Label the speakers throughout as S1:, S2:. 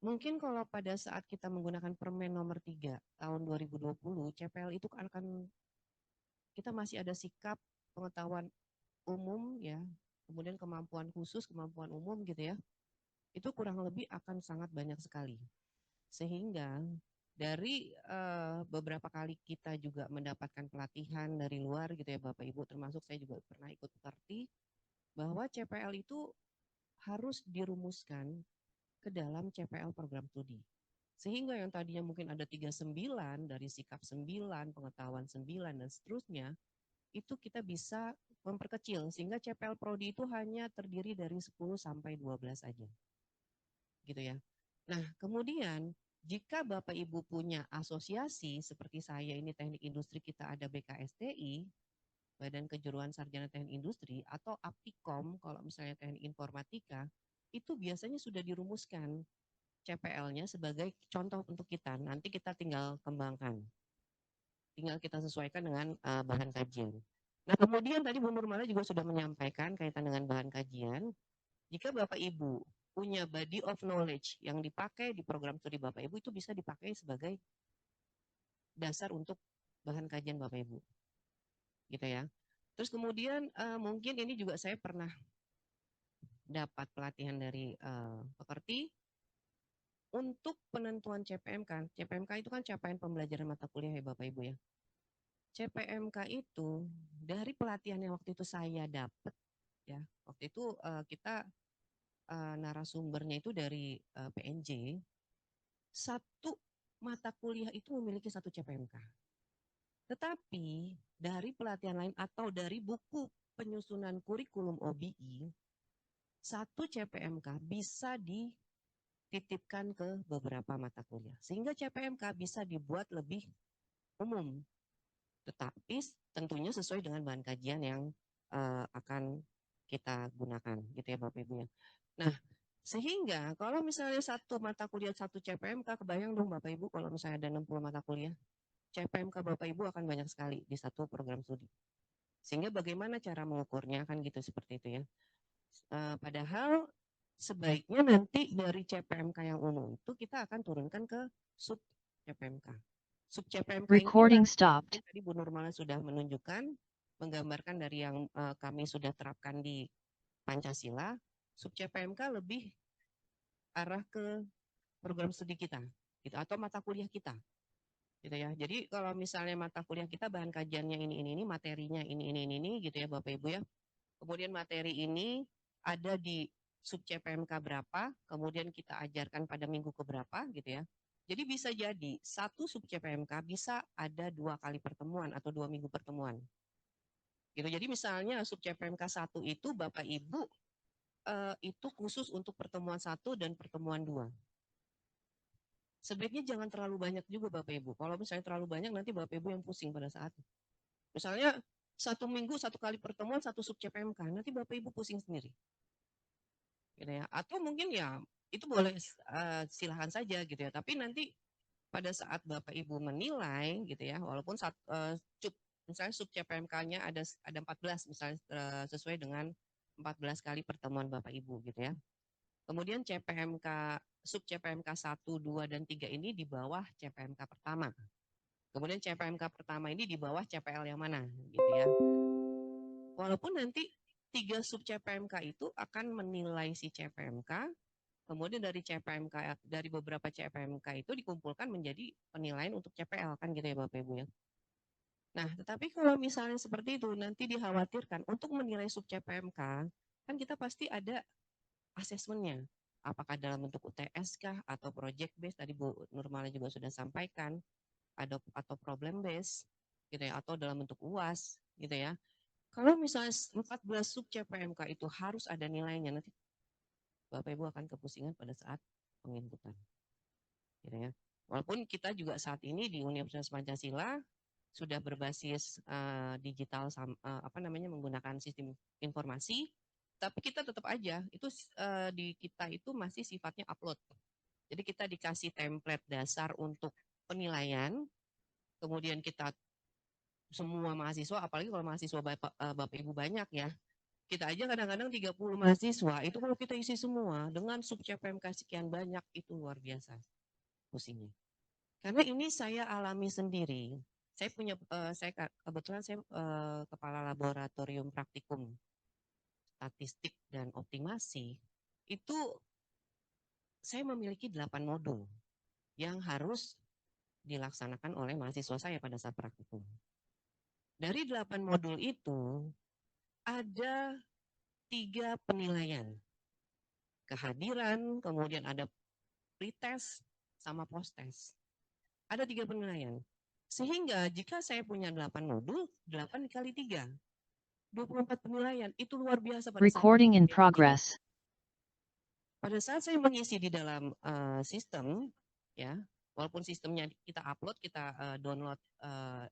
S1: Mungkin kalau pada saat kita menggunakan Permen nomor 3 tahun 2020, CPL itu akan kita masih ada sikap pengetahuan umum ya, kemudian kemampuan khusus, kemampuan umum gitu ya. Itu kurang lebih akan sangat banyak sekali. Sehingga dari beberapa kali kita juga mendapatkan pelatihan dari luar gitu ya Bapak Ibu, termasuk saya juga pernah ikut parti, bahwa CPL itu harus dirumuskan ke dalam CPL program studi. Sehingga yang tadinya mungkin ada 39 dari sikap 9, pengetahuan 9 dan seterusnya, itu kita bisa memperkecil sehingga CPL Prodi itu hanya terdiri dari 10 sampai 12 saja. Gitu ya. Nah, kemudian jika Bapak Ibu punya asosiasi seperti saya ini Teknik Industri kita ada BKSTI, Badan Kejuruan Sarjana Teknik Industri atau Aptikom kalau misalnya Teknik Informatika, itu biasanya sudah dirumuskan CPL-nya sebagai contoh untuk kita. Nanti kita tinggal kembangkan. Tinggal kita sesuaikan dengan bahan kajian. Nah, kemudian tadi Bu Nurmala juga sudah menyampaikan kaitan dengan bahan kajian. Jika Bapak Ibu punya body of knowledge yang dipakai di program studi Bapak Ibu, itu bisa dipakai sebagai dasar untuk bahan kajian Bapak Ibu. Gitu ya. Terus kemudian mungkin ini juga saya pernah dapat pelatihan dari pekerti untuk penentuan CPMK. CPMK itu kan capaian pembelajaran mata kuliah ya Bapak Ibu ya. CPMK itu dari pelatihan yang waktu itu saya dapat ya, waktu itu kita narasumbernya itu dari PNJ, satu mata kuliah itu memiliki satu CPMK. Tetapi dari pelatihan lain atau dari buku penyusunan kurikulum OBI, satu CPMK bisa dititipkan ke beberapa mata kuliah. Sehingga CPMK bisa dibuat lebih umum. Tetapi tentunya sesuai dengan bahan kajian yang akan kita gunakan gitu ya Bapak Ibu ya. Nah, sehingga kalau misalnya satu mata kuliah satu CPMK, kebayang dong Bapak Ibu kalau misalnya ada 60 mata kuliah, CPMK Bapak Ibu akan banyak sekali di satu program studi. Sehingga bagaimana cara mengukurnya kan gitu seperti itu ya. Padahal sebaiknya nanti dari CPMK yang umum itu kita akan turunkan ke sub CPMK. Sub CPMK ini tadi Bu Nurmala sudah menunjukkan, menggambarkan dari yang kami sudah terapkan di Pancasila. Sub CPMK lebih arah ke program studi kita, gitu, atau mata kuliah kita, gitu ya. Jadi kalau misalnya mata kuliah kita bahan kajiannya ini, materinya ini, gitu ya Bapak Ibu ya. Kemudian materi ini ada di sub CPMK berapa, kemudian kita ajarkan pada minggu keberapa, gitu ya. Jadi bisa jadi satu sub CPMK bisa ada 2 kali pertemuan atau 2 minggu pertemuan. Gitu. Jadi misalnya sub CPMK 1 itu Bapak Ibu itu khusus untuk pertemuan 1 dan pertemuan 2. Sebaiknya jangan terlalu banyak juga Bapak Ibu. Kalau misalnya terlalu banyak nanti Bapak Ibu yang pusing pada saat. Misalnya 1 minggu 1 kali pertemuan 1 sub CPMK, nanti Bapak Ibu pusing sendiri. Gitu ya. Atau mungkin ya itu boleh silahkan saja gitu ya. Tapi nanti pada saat Bapak Ibu menilai gitu ya, walaupun misalnya sub CPMK-nya ada 14 misalnya sesuai dengan 14 kali pertemuan Bapak Ibu gitu ya. Kemudian sub CPMK 1, 2, dan 3 ini di bawah CPMK pertama. Kemudian CPMK pertama ini di bawah CPL yang mana gitu ya. Walaupun nanti 3 sub CPMK itu akan menilai si CPMK, kemudian dari beberapa CPMK itu dikumpulkan menjadi penilaian untuk CPL kan gitu ya Bapak Ibu ya. Nah, tetapi kalau misalnya seperti itu nanti dikhawatirkan untuk menilai sub CPMK kan kita pasti ada asesmennya. Apakah dalam bentuk UTS kah atau project based, tadi Bu Nurmala juga sudah sampaikan, atau problem based gitu ya, atau dalam bentuk UAS gitu ya. Kalau misalnya 14 sub CPMK itu harus ada nilainya, nanti Bapak Ibu akan kepusingan pada saat penginputan. Gitu ya. Walaupun kita juga saat ini di Universitas Pancasila sudah berbasis digital menggunakan sistem informasi, tapi kita tetap aja itu di kita itu masih sifatnya upload. Jadi kita dikasih template dasar untuk penilaian, kemudian kita semua mahasiswa, apalagi kalau mahasiswa Bapak Ibu banyak ya, Kita aja kadang-kadang 30 mahasiswa, itu kalau kita isi semua dengan sub CPMK sekian banyak, itu luar biasa pusingnya. Karena ini saya alami sendiri. Saya punya, kebetulan saya kepala laboratorium praktikum statistik dan optimasi. Itu saya memiliki 8 modul yang harus dilaksanakan oleh mahasiswa saya pada saat praktikum. Dari 8 modul itu, ada 3 penilaian. Kehadiran, kemudian ada pretest, sama posttest. Ada 3 penilaian. Sehingga jika saya punya 8 modul, 8 kali 3, 24 penilaian. Itu luar biasa pada saat
S2: Recording in
S1: begini.
S2: progress.
S1: Pada saat saya mengisi di dalam sistem, ya, walaupun sistemnya kita upload, kita download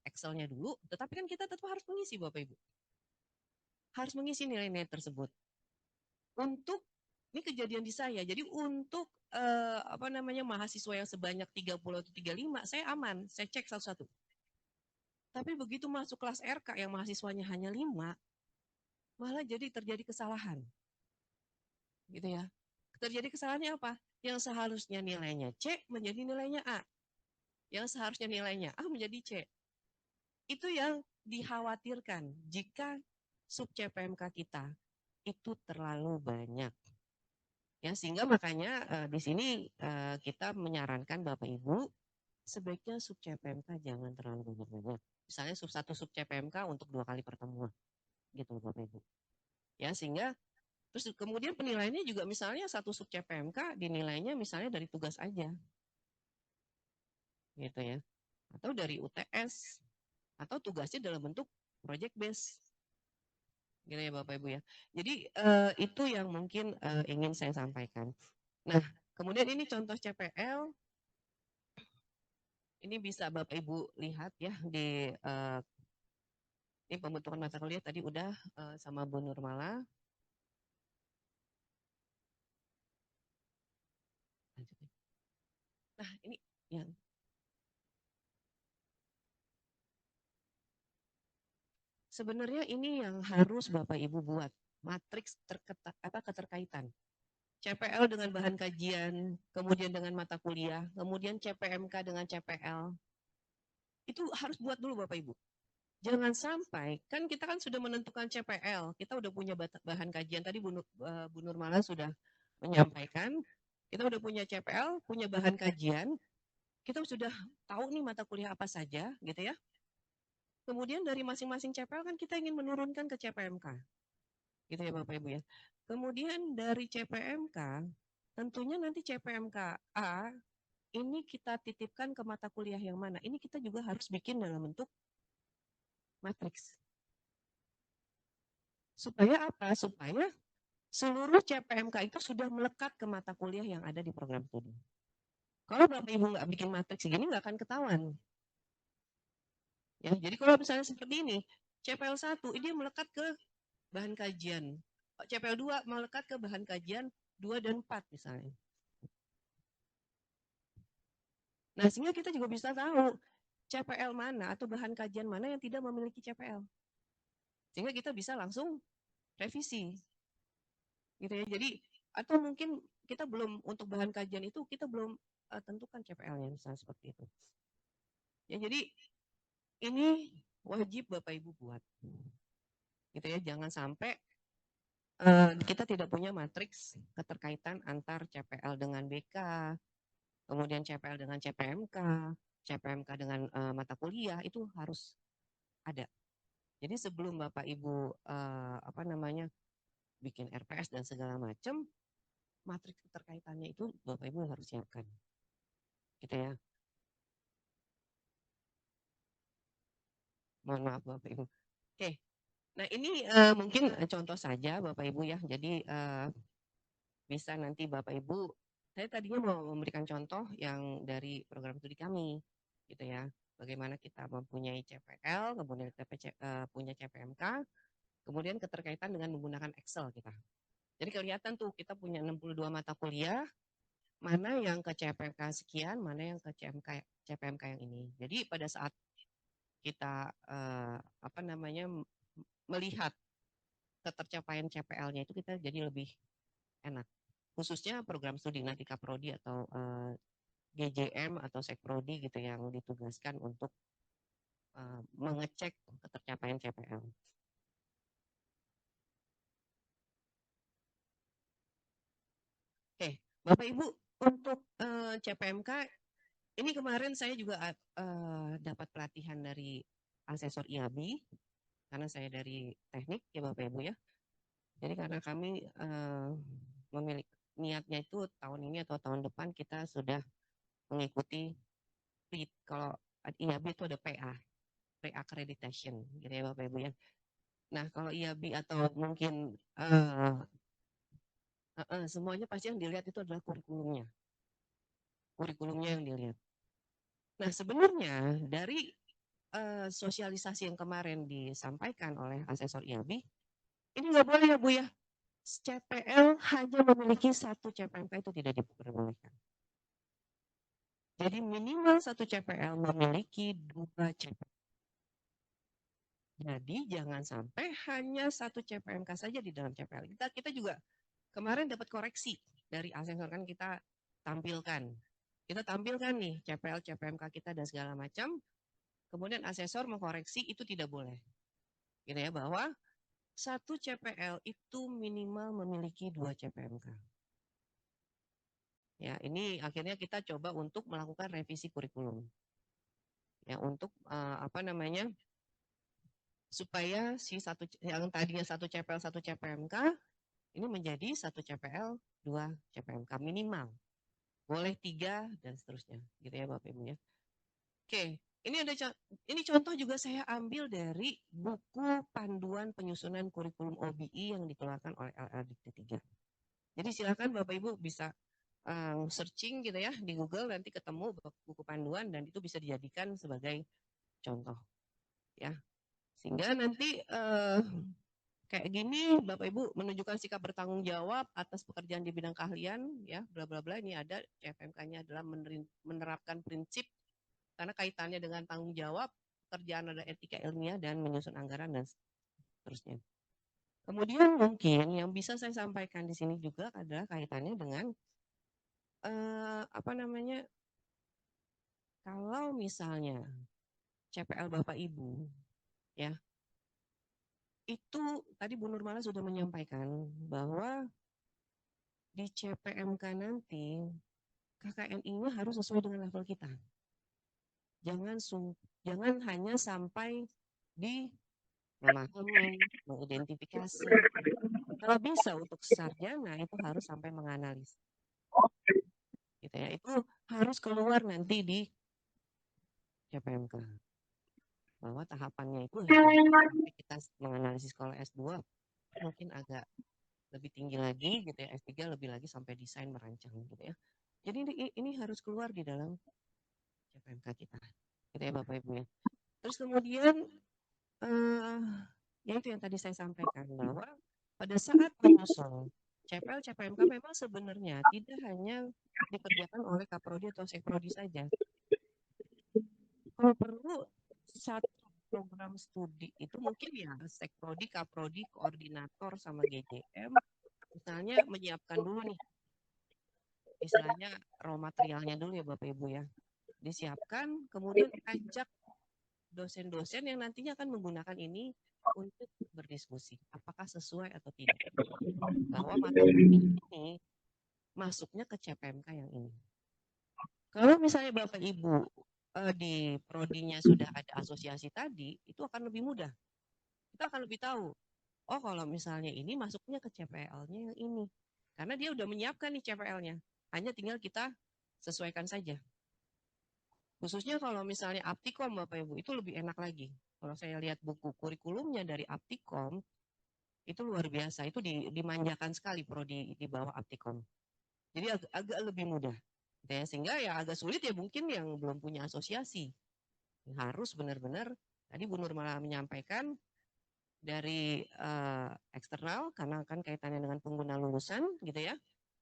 S1: Excel-nya dulu, tetapi kan kita tetap harus mengisi, Bapak Ibu. Harus mengisi nilai-nilai tersebut. Untuk ini kejadian di saya. Jadi untuk mahasiswa yang sebanyak 30 atau 35, saya aman, saya cek satu-satu. Tapi begitu masuk kelas RK yang mahasiswanya hanya 5, malah jadi terjadi kesalahan. Gitu ya. Terjadi kesalahannya apa? Yang seharusnya nilainya C menjadi nilainya A. Yang seharusnya nilainya A menjadi C. Itu yang dikhawatirkan jika sub CPMK kita itu terlalu banyak. Ya, sehingga makanya di sini kita menyarankan Bapak Ibu sebaiknya sub CPMK jangan terlalu banyak-banyak. Misalnya sub 1 sub CPMK untuk 2 kali pertemuan. Gitu Bapak Ibu. Ya, sehingga terus kemudian penilaiannya juga misalnya 1 sub CPMK dinilainya misalnya dari tugas aja. Gitu ya. Atau dari UTS atau tugasnya dalam bentuk project base. Gitu ya Bapak Ibu ya. Jadi itu yang mungkin ingin saya sampaikan. Nah, kemudian ini contoh CPL. Ini bisa Bapak Ibu lihat ya di ini pembentukan mata kuliah tadi udah sama Bu Nurmala. Nah, ini yang sebenarnya ini yang harus Bapak Ibu buat matriks keterkaitan. CPL dengan bahan kajian, kemudian dengan mata kuliah, kemudian CPMK dengan CPL. Itu harus buat dulu Bapak Ibu. Jangan sampai, kan kita kan sudah menentukan CPL, kita udah punya bahan kajian, tadi Bu Nurmala sudah menyampaikan, kita udah punya CPL, punya bahan kajian, kita sudah tahu nih mata kuliah apa saja, gitu ya. Kemudian dari masing-masing CPL kan kita ingin menurunkan ke CPMK, gitu ya Bapak Ibu ya. Kemudian dari CPMK, tentunya nanti CPMK A, ini kita titipkan ke mata kuliah yang mana. Ini kita juga harus bikin dalam bentuk matriks. Supaya apa? Supaya seluruh CPMK itu sudah melekat ke mata kuliah yang ada di program studi. Kalau Bapak Ibu nggak bikin matriks segini nggak akan ketahuan. Ya, jadi kalau misalnya seperti ini, CPL 1 ini melekat ke bahan kajian. CPL 2 melekat ke bahan kajian 2 dan 4 misalnya. Nah, sehingga kita juga bisa tahu CPL mana atau bahan kajian mana yang tidak memiliki CPL. Sehingga kita bisa langsung revisi. Gitu ya. Jadi atau mungkin kita belum untuk bahan kajian itu kita belum tentukan CPL-nya misalnya seperti itu. Ya, jadi ini wajib Bapak Ibu buat. Gitu ya, jangan sampai kita tidak punya matriks keterkaitan antar CPL dengan BK, kemudian CPL dengan CPMK, CPMK dengan mata kuliah itu harus ada. Jadi sebelum Bapak Ibu bikin RPS dan segala macam, matriks keterkaitannya itu Bapak Ibu harus siapkan. Gitu ya. Mohon maaf Bapak Ibu. Oke. Nah, ini mungkin contoh saja Bapak Ibu ya. Jadi bisa nanti Bapak Ibu, saya tadinya mau memberikan contoh yang dari program studi kami, gitu ya. Bagaimana kita mempunyai CPL, kemudian kita punya CPMK, kemudian keterkaitan dengan menggunakan Excel kita. Jadi kelihatan tuh kita punya 62 mata kuliah, mana yang ke CPMK sekian, mana yang ke CPMK yang ini. Jadi pada saat kita melihat ketercapaian CPL-nya itu kita jadi lebih enak. Khususnya program studi Nadika Prodi atau GJM atau Sekprodi gitu yang ditugaskan untuk mengecek ketercapaian CPL. Oke, Bapak Ibu, untuk CPMK ini kemarin saya juga dapat pelatihan dari asesor IABI karena saya dari teknik ya Bapak Ibu ya. Jadi karena kami memiliki niatnya itu tahun ini atau tahun depan kita sudah mengikuti kalau IABI itu ada PA, pre-accreditation gitu ya Bapak Ibu ya. Nah kalau IABI atau mungkin semuanya pasti yang dilihat itu adalah kurikulumnya yang dilihat. Nah sebenarnya dari sosialisasi yang kemarin disampaikan oleh asesor IABI, ini nggak boleh ya Bu ya, CPL hanya memiliki satu CPMK itu tidak diperbolehkan. Jadi minimal satu CPL memiliki dua CPL. Jadi jangan sampai hanya satu CPMK saja di dalam CPL. Kita juga kemarin dapat koreksi dari asesor kan kita tampilkan. Kita tampilkan nih CPL, CPMK kita dan segala macam. Kemudian asesor mengkoreksi itu tidak boleh. Gitu ya, bahwa satu CPL itu minimal memiliki dua CPMK. Ya, ini akhirnya kita coba untuk melakukan revisi kurikulum. Ya, untuk apa namanya? Supaya si satu yang tadinya satu CPL satu CPMK ini menjadi satu CPL dua CPMK minimal. Boleh tiga dan seterusnya. Gitu ya Bapak Ibu ya. Oke, ini contoh juga saya ambil dari buku panduan penyusunan kurikulum OBI yang dikeluarkan oleh LLDikti 3. Jadi silakan Bapak Ibu bisa searching gitu ya di Google, nanti ketemu buku panduan dan itu bisa dijadikan sebagai contoh ya. Sehingga nanti kayak gini Bapak Ibu menunjukkan sikap bertanggung jawab atas pekerjaan di bidang keahlian ya, bla bla bla. Ini ada CPMK-nya adalah menerapkan prinsip karena kaitannya dengan tanggung jawab, pekerjaan ada etika ilmiah dan menyusun anggaran dan seterusnya. Kemudian mungkin yang bisa saya sampaikan di sini juga adalah kaitannya dengan apa namanya, kalau misalnya CPL Bapak Ibu ya, itu tadi Bu Nurmala sudah menyampaikan bahwa di CPMK nanti KKNI-nya harus sesuai dengan level kita. Jangan hanya sampai di memahami, mengidentifikasi. Kalau bisa untuk sarjana itu harus sampai menganalisis. Gitu ya. Itu harus keluar nanti di CPMK. Bahwa tahapannya itu sampai kita menganalisis. Kalau S2 mungkin agak lebih tinggi lagi gitu ya, S3 lebih lagi sampai desain merancang gitu ya. Jadi ini harus keluar di dalam CPMK kita. Gitu ya Bapak Ibu ya. Terus kemudian ya itu yang tadi saya sampaikan bahwa pada saat menyusun CPL CPMK memang sebenarnya tidak hanya dikerjakan oleh Kaprodi atau Sekprodi saja. Kalau perlu satu program studi itu mungkin ya Sekprodi, Kaprodi, koordinator sama GJM misalnya menyiapkan dulu nih istilahnya raw materialnya dulu ya Bapak Ibu ya. Disiapkan kemudian ajak dosen-dosen yang nantinya akan menggunakan ini untuk berdiskusi apakah sesuai atau tidak bahwa mata kuliah ini masuknya ke CPMK yang ini. Kalau misalnya Bapak Ibu di prodinya sudah ada asosiasi tadi, itu akan lebih mudah. Kita akan lebih tahu. Oh, kalau misalnya ini masuknya ke CPL-nya yang ini. Karena dia udah menyiapkan nih CPL-nya. Hanya tinggal kita sesuaikan saja. Khususnya kalau misalnya Aptikom Bapak Ibu, itu lebih enak lagi. Kalau saya lihat buku kurikulumnya dari Aptikom, itu luar biasa. Itu dimanjakan sekali prodi di bawah Aptikom. Jadi agak lebih mudah. Ya, sehingga ya agak sulit ya mungkin yang belum punya asosiasi. Harus benar-benar, tadi Bu Nurmala menyampaikan, dari eksternal, karena kan kaitannya dengan pengguna lulusan gitu ya,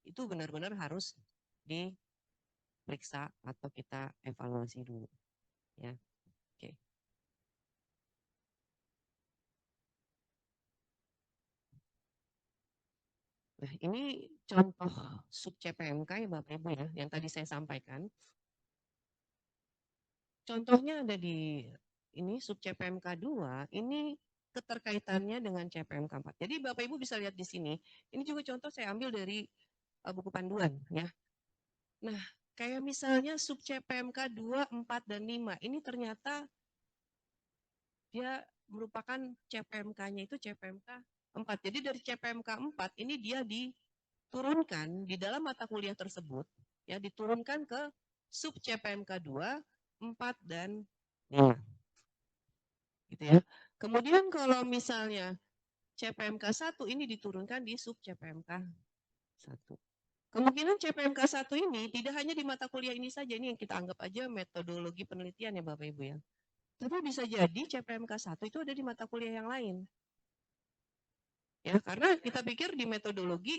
S1: itu benar-benar harus diperiksa atau kita evaluasi dulu. Ya, oke. Nah, ini contoh sub CPMK ya Bapak Ibu ya, yang tadi saya sampaikan. Contohnya ada di ini sub CPMK 2, ini keterkaitannya dengan CPMK 4. Jadi Bapak Ibu bisa lihat di sini, ini juga contoh saya ambil dari buku panduan ya. Nah, kayak misalnya sub CPMK 2, 4, dan 5, ini ternyata dia merupakan CPMK-nya itu CPMK 4. Jadi dari CPMK 4 ini dia diturunkan di dalam mata kuliah tersebut, ya diturunkan ke sub CPMK 2, 4, dan 5. Gitu ya. Kemudian kalau misalnya CPMK 1 ini diturunkan di sub CPMK 1. Kemungkinan CPMK 1 ini tidak hanya di mata kuliah ini saja, ini yang kita anggap aja metodologi penelitian ya Bapak Ibu ya. Tapi bisa jadi CPMK 1 itu ada di mata kuliah yang lain. Ya, karena kita pikir di metodologi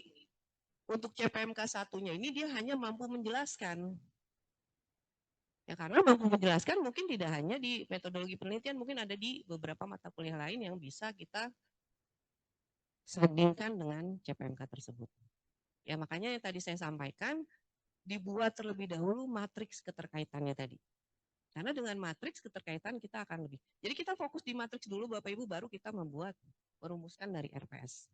S1: untuk CPMK 1-nya ini dia hanya mampu menjelaskan. Ya, karena mampu menjelaskan mungkin tidak hanya di metodologi penelitian, mungkin ada di beberapa mata kuliah lain yang bisa kita sandingkan dengan CPMK tersebut. Ya, makanya yang tadi saya sampaikan, dibuat terlebih dahulu matriks keterkaitannya tadi. Karena dengan matriks keterkaitan kita akan lebih. Jadi kita fokus di matriks dulu Bapak Ibu, baru kita merumuskan dari RPS.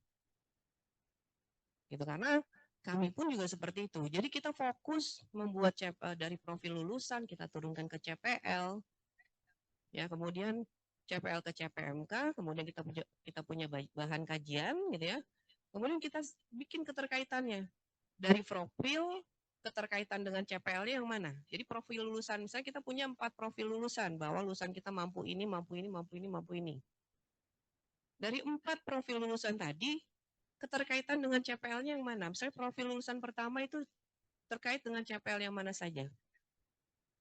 S1: Gitu, karena kami pun juga seperti itu. Jadi kita fokus membuat dari profil lulusan, kita turunkan ke CPL, ya kemudian CPL ke CPMK, kemudian kita punya bahan kajian, gitu ya. Kemudian kita bikin keterkaitannya dari profil keterkaitan dengan CPL-nya yang mana. Jadi profil lulusan, misalnya kita punya 4 profil lulusan, bahwa lulusan kita mampu ini, mampu ini, mampu ini, mampu ini. Dari 4 profil lulusan tadi, keterkaitan dengan CPL-nya yang mana? Misalnya profil lulusan pertama itu terkait dengan CPL yang mana saja.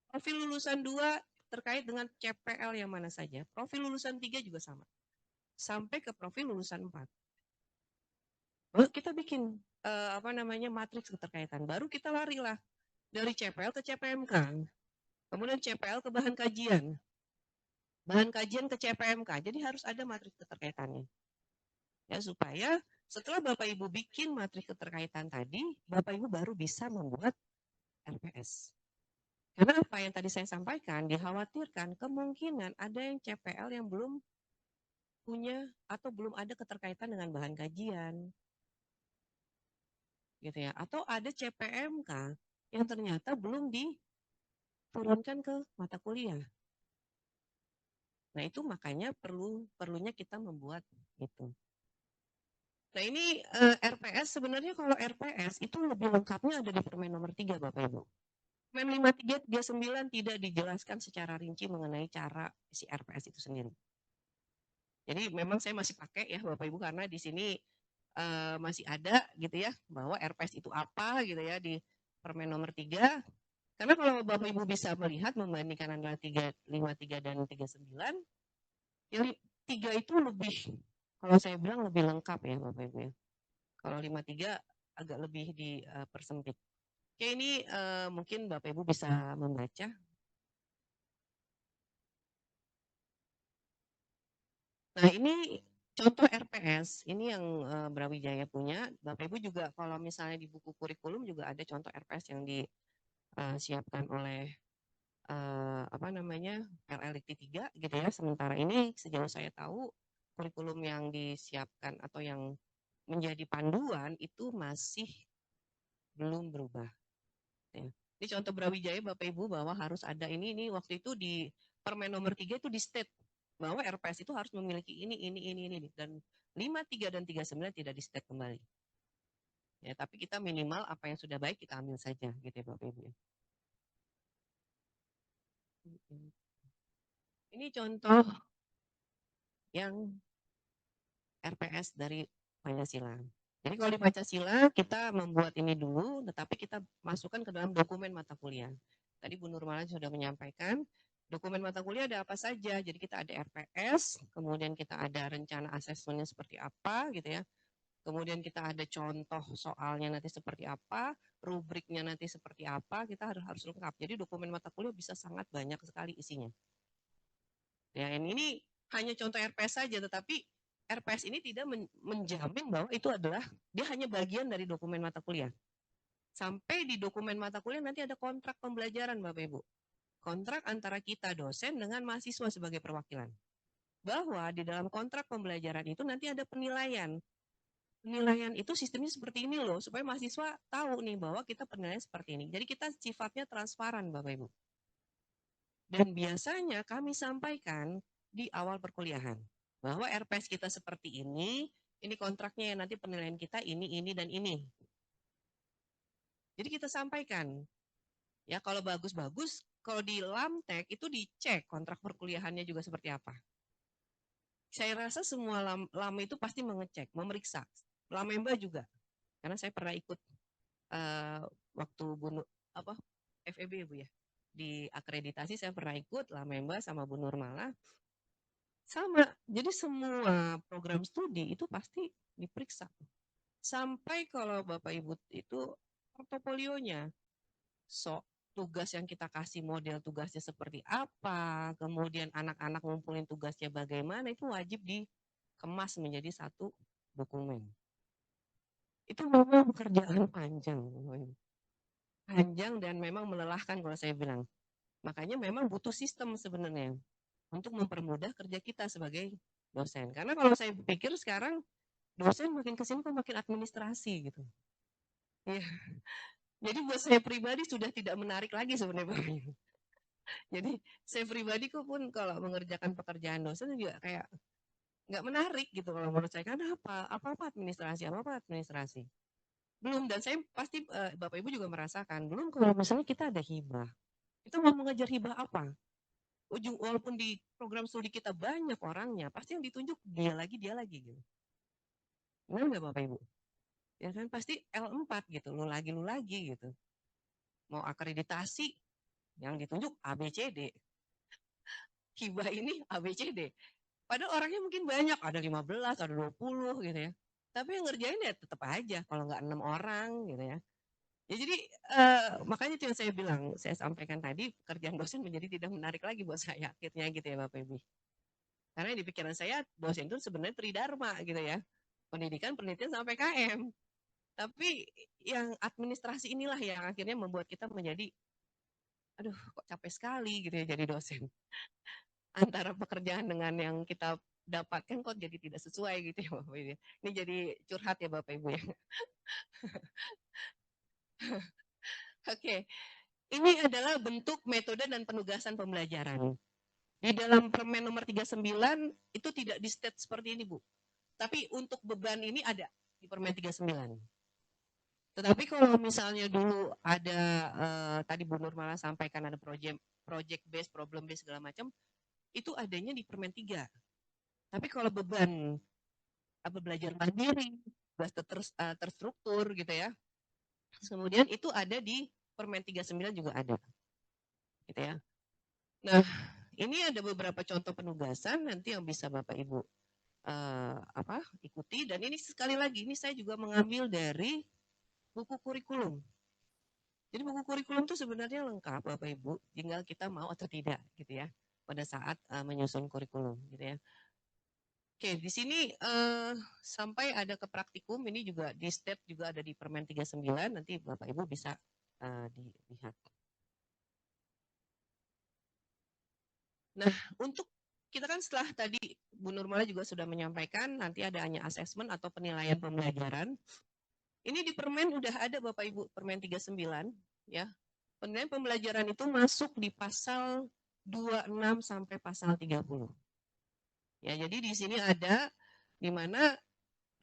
S1: Profil lulusan 2 terkait dengan CPL yang mana saja. Profil lulusan 3 juga sama. Sampai ke profil lulusan 4. Baru kita bikin matriks keterkaitan. Baru kita larilah dari CPL ke CPMK. Kemudian CPL ke bahan kajian. Bahan kajian ke CPMK. Jadi harus ada matriks keterkaitannya. Ya, supaya setelah Bapak Ibu bikin matriks keterkaitan tadi, Bapak Ibu baru bisa membuat RPS. Karena apa yang tadi saya sampaikan, dikhawatirkan kemungkinan ada yang CPL yang belum punya atau belum ada keterkaitan dengan bahan kajian. Gitu ya. Atau ada CPMK yang ternyata belum diturunkan ke mata kuliah. Nah, itu makanya perlunya kita membuat itu. Nah, ini RPS, sebenarnya kalau RPS itu lebih lengkapnya ada di Permen nomor 3 Bapak Ibu. Permen 5339 tidak dijelaskan secara rinci mengenai cara si RPS itu sendiri. Jadi memang saya masih pakai ya Bapak Ibu, karena di sini masih ada gitu ya, bahwa RPS itu apa gitu ya di Permen nomor 3. Karena kalau Bapak Ibu bisa melihat membandingkan antara 353 dan 39, yang 3 itu lebih, kalau saya bilang lebih lengkap ya Bapak Ibu ya. Kalau 53 agak lebih dipersempit. Oke, ini mungkin Bapak Ibu bisa membaca. Nah, ini contoh RPS, ini yang Brawijaya punya. Bapak Ibu juga kalau misalnya di buku kurikulum juga ada contoh RPS yang disiapkan oleh LLDikti 3 gitu ya. Sementara ini sejauh saya tahu kurikulum yang disiapkan atau yang menjadi panduan itu masih belum berubah. Ya. Ini contoh Brawijaya Bapak Ibu, bahwa harus ada ini waktu itu di Permen nomor 3 itu di state bahwa RPS itu harus memiliki ini, dan 53 dan 39 tidak di state kembali. Ya, tapi kita minimal apa yang sudah baik kita ambil saja gitu ya Bapak Ibu. Ini contoh yang RPS dari Pancasila. Jadi kalau di Pancasila kita membuat ini dulu, tetapi kita masukkan ke dalam dokumen mata kuliah. Tadi Bu Nurmala sudah menyampaikan, dokumen mata kuliah ada apa saja. Jadi kita ada RPS, kemudian kita ada rencana asesmennya seperti apa gitu ya. Kemudian kita ada contoh soalnya nanti seperti apa, rubriknya nanti seperti apa, kita harus lengkap. Jadi dokumen mata kuliah bisa sangat banyak sekali isinya. Ya, ini hanya contoh RPS saja, tetapi RPS ini tidak menjamin bahwa itu adalah, dia hanya bagian dari dokumen mata kuliah. Sampai di dokumen mata kuliah nanti ada kontrak pembelajaran Bapak Ibu. Kontrak antara kita dosen dengan mahasiswa sebagai perwakilan. Bahwa di dalam kontrak pembelajaran itu nanti ada penilaian. Penilaian itu sistemnya seperti ini loh, supaya mahasiswa tahu nih bahwa kita penilaian seperti ini. Jadi kita sifatnya transparan Bapak Ibu. Dan biasanya kami sampaikan di awal perkuliahan bahwa RPS kita seperti ini kontraknya yang nanti penilaian kita ini, dan ini. Jadi kita sampaikan, ya kalau bagus-bagus, kalau di Lamtek itu dicek kontrak perkuliahannya juga seperti apa. Saya rasa semua lama itu pasti mengecek, memeriksa. Lamemba juga, karena saya pernah ikut waktu apa FEB Bu ya, di akreditasi saya pernah ikut Lamemba sama Bu Nurmala. Sama, jadi semua program studi itu pasti diperiksa. Sampai kalau Bapak Ibu itu portofolionya, tugas yang kita kasih model tugasnya seperti apa, kemudian anak-anak ngumpulin tugasnya bagaimana, itu wajib dikemas menjadi satu dokumen. Itu memang pekerjaan panjang. Panjang dan memang melelahkan kalau saya bilang. Makanya memang butuh sistem sebenarnya untuk mempermudah kerja kita sebagai dosen. Karena kalau saya pikir sekarang dosen makin kesini kok makin administrasi gitu. Ya. Jadi buat saya pribadi sudah tidak menarik lagi sebenarnya. Jadi saya pribadi kok pun kalau mengerjakan pekerjaan dosen juga kayak nggak menarik gitu kalau menurut saya. Karena apa-apa administrasi. Belum, dan saya pasti Bapak Ibu juga merasakan, belum kalau misalnya kita ada hibah. Kita mau mengejar hibah apa? Walaupun di program studi kita banyak orangnya, pasti yang ditunjuk dia lagi gitu. Benar nggak Bapak Ibu? Ya kan pasti L4 gitu, lu lagi gitu. Mau akreditasi, yang ditunjuk ABCD. Hibah ini ABCD. Padahal orangnya mungkin banyak, ada 15, ada 20 gitu ya. Tapi yang ngerjain ya tetap aja, kalau nggak 6 orang gitu ya. Ya jadi makanya itu yang saya bilang, saya sampaikan tadi, pekerjaan dosen menjadi tidak menarik lagi buat saya akhirnya gitu ya Bapak Ibu. Karena di pikiran saya dosen itu sebenarnya tridharma gitu ya. Pendidikan, penelitian sampai KM. Tapi yang administrasi inilah yang akhirnya membuat kita menjadi, aduh kok capek sekali gitu ya jadi dosen. Antara pekerjaan dengan yang kita dapatkan kok jadi tidak sesuai gitu ya Bapak Ibu. Ini jadi curhat ya Bapak Ibu ya. Oke, ini adalah bentuk metode dan penugasan pembelajaran. Di dalam Permen nomor 39 itu tidak di state seperti ini Bu. Tapi untuk beban ini ada di Permen 39. Tetapi kalau misalnya dulu ada tadi Bu Nurmala sampaikan ada project based, problem based segala macam, itu adanya di Permen 3. Tapi kalau beban belajar mandiri, terstruktur gitu ya. Kemudian itu ada di Permen 39 juga ada. Gitu ya. Nah, ini ada beberapa contoh penugasan nanti yang bisa Bapak Ibu ikuti, dan ini sekali lagi ini saya juga mengambil dari buku kurikulum. Jadi buku kurikulum itu sebenarnya lengkap Bapak Ibu, tinggal kita mau atau tidak gitu ya pada saat menyusun kurikulum gitu ya. Oke, di sini sampai ada ke praktikum, ini juga di step juga ada di Permen 39, nanti Bapak Ibu bisa dilihat. Nah, untuk kita kan setelah tadi Bu Nurmala juga sudah menyampaikan nanti ada hanya asesmen atau penilaian pembelajaran. Ini di Permen udah ada Bapak Ibu, Permen 39 ya. Penilaian pembelajaran itu masuk di pasal 26 sampai pasal 30. Ya, jadi di sini ada di mana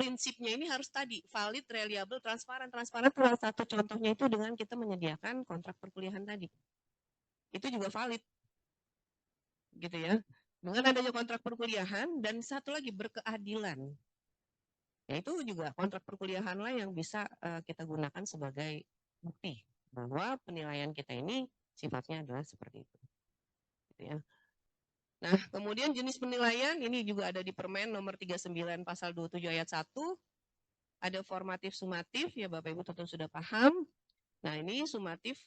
S1: prinsipnya ini harus tadi valid, reliable, transparan. Transparan salah satu contohnya itu dengan kita menyediakan kontrak perkuliahan tadi. Itu juga valid. Gitu ya. Dengan adanya kontrak perkuliahan dan satu lagi berkeadilan. Ya itu juga kontrak perkuliahan lah yang bisa kita gunakan sebagai bukti bahwa penilaian kita ini sifatnya adalah seperti itu. Gitu ya. Nah, kemudian jenis penilaian ini juga ada di Permen nomor 39 pasal 27 ayat 1. Ada formatif sumatif, ya Bapak Ibu tentu sudah paham. Nah, ini sumatif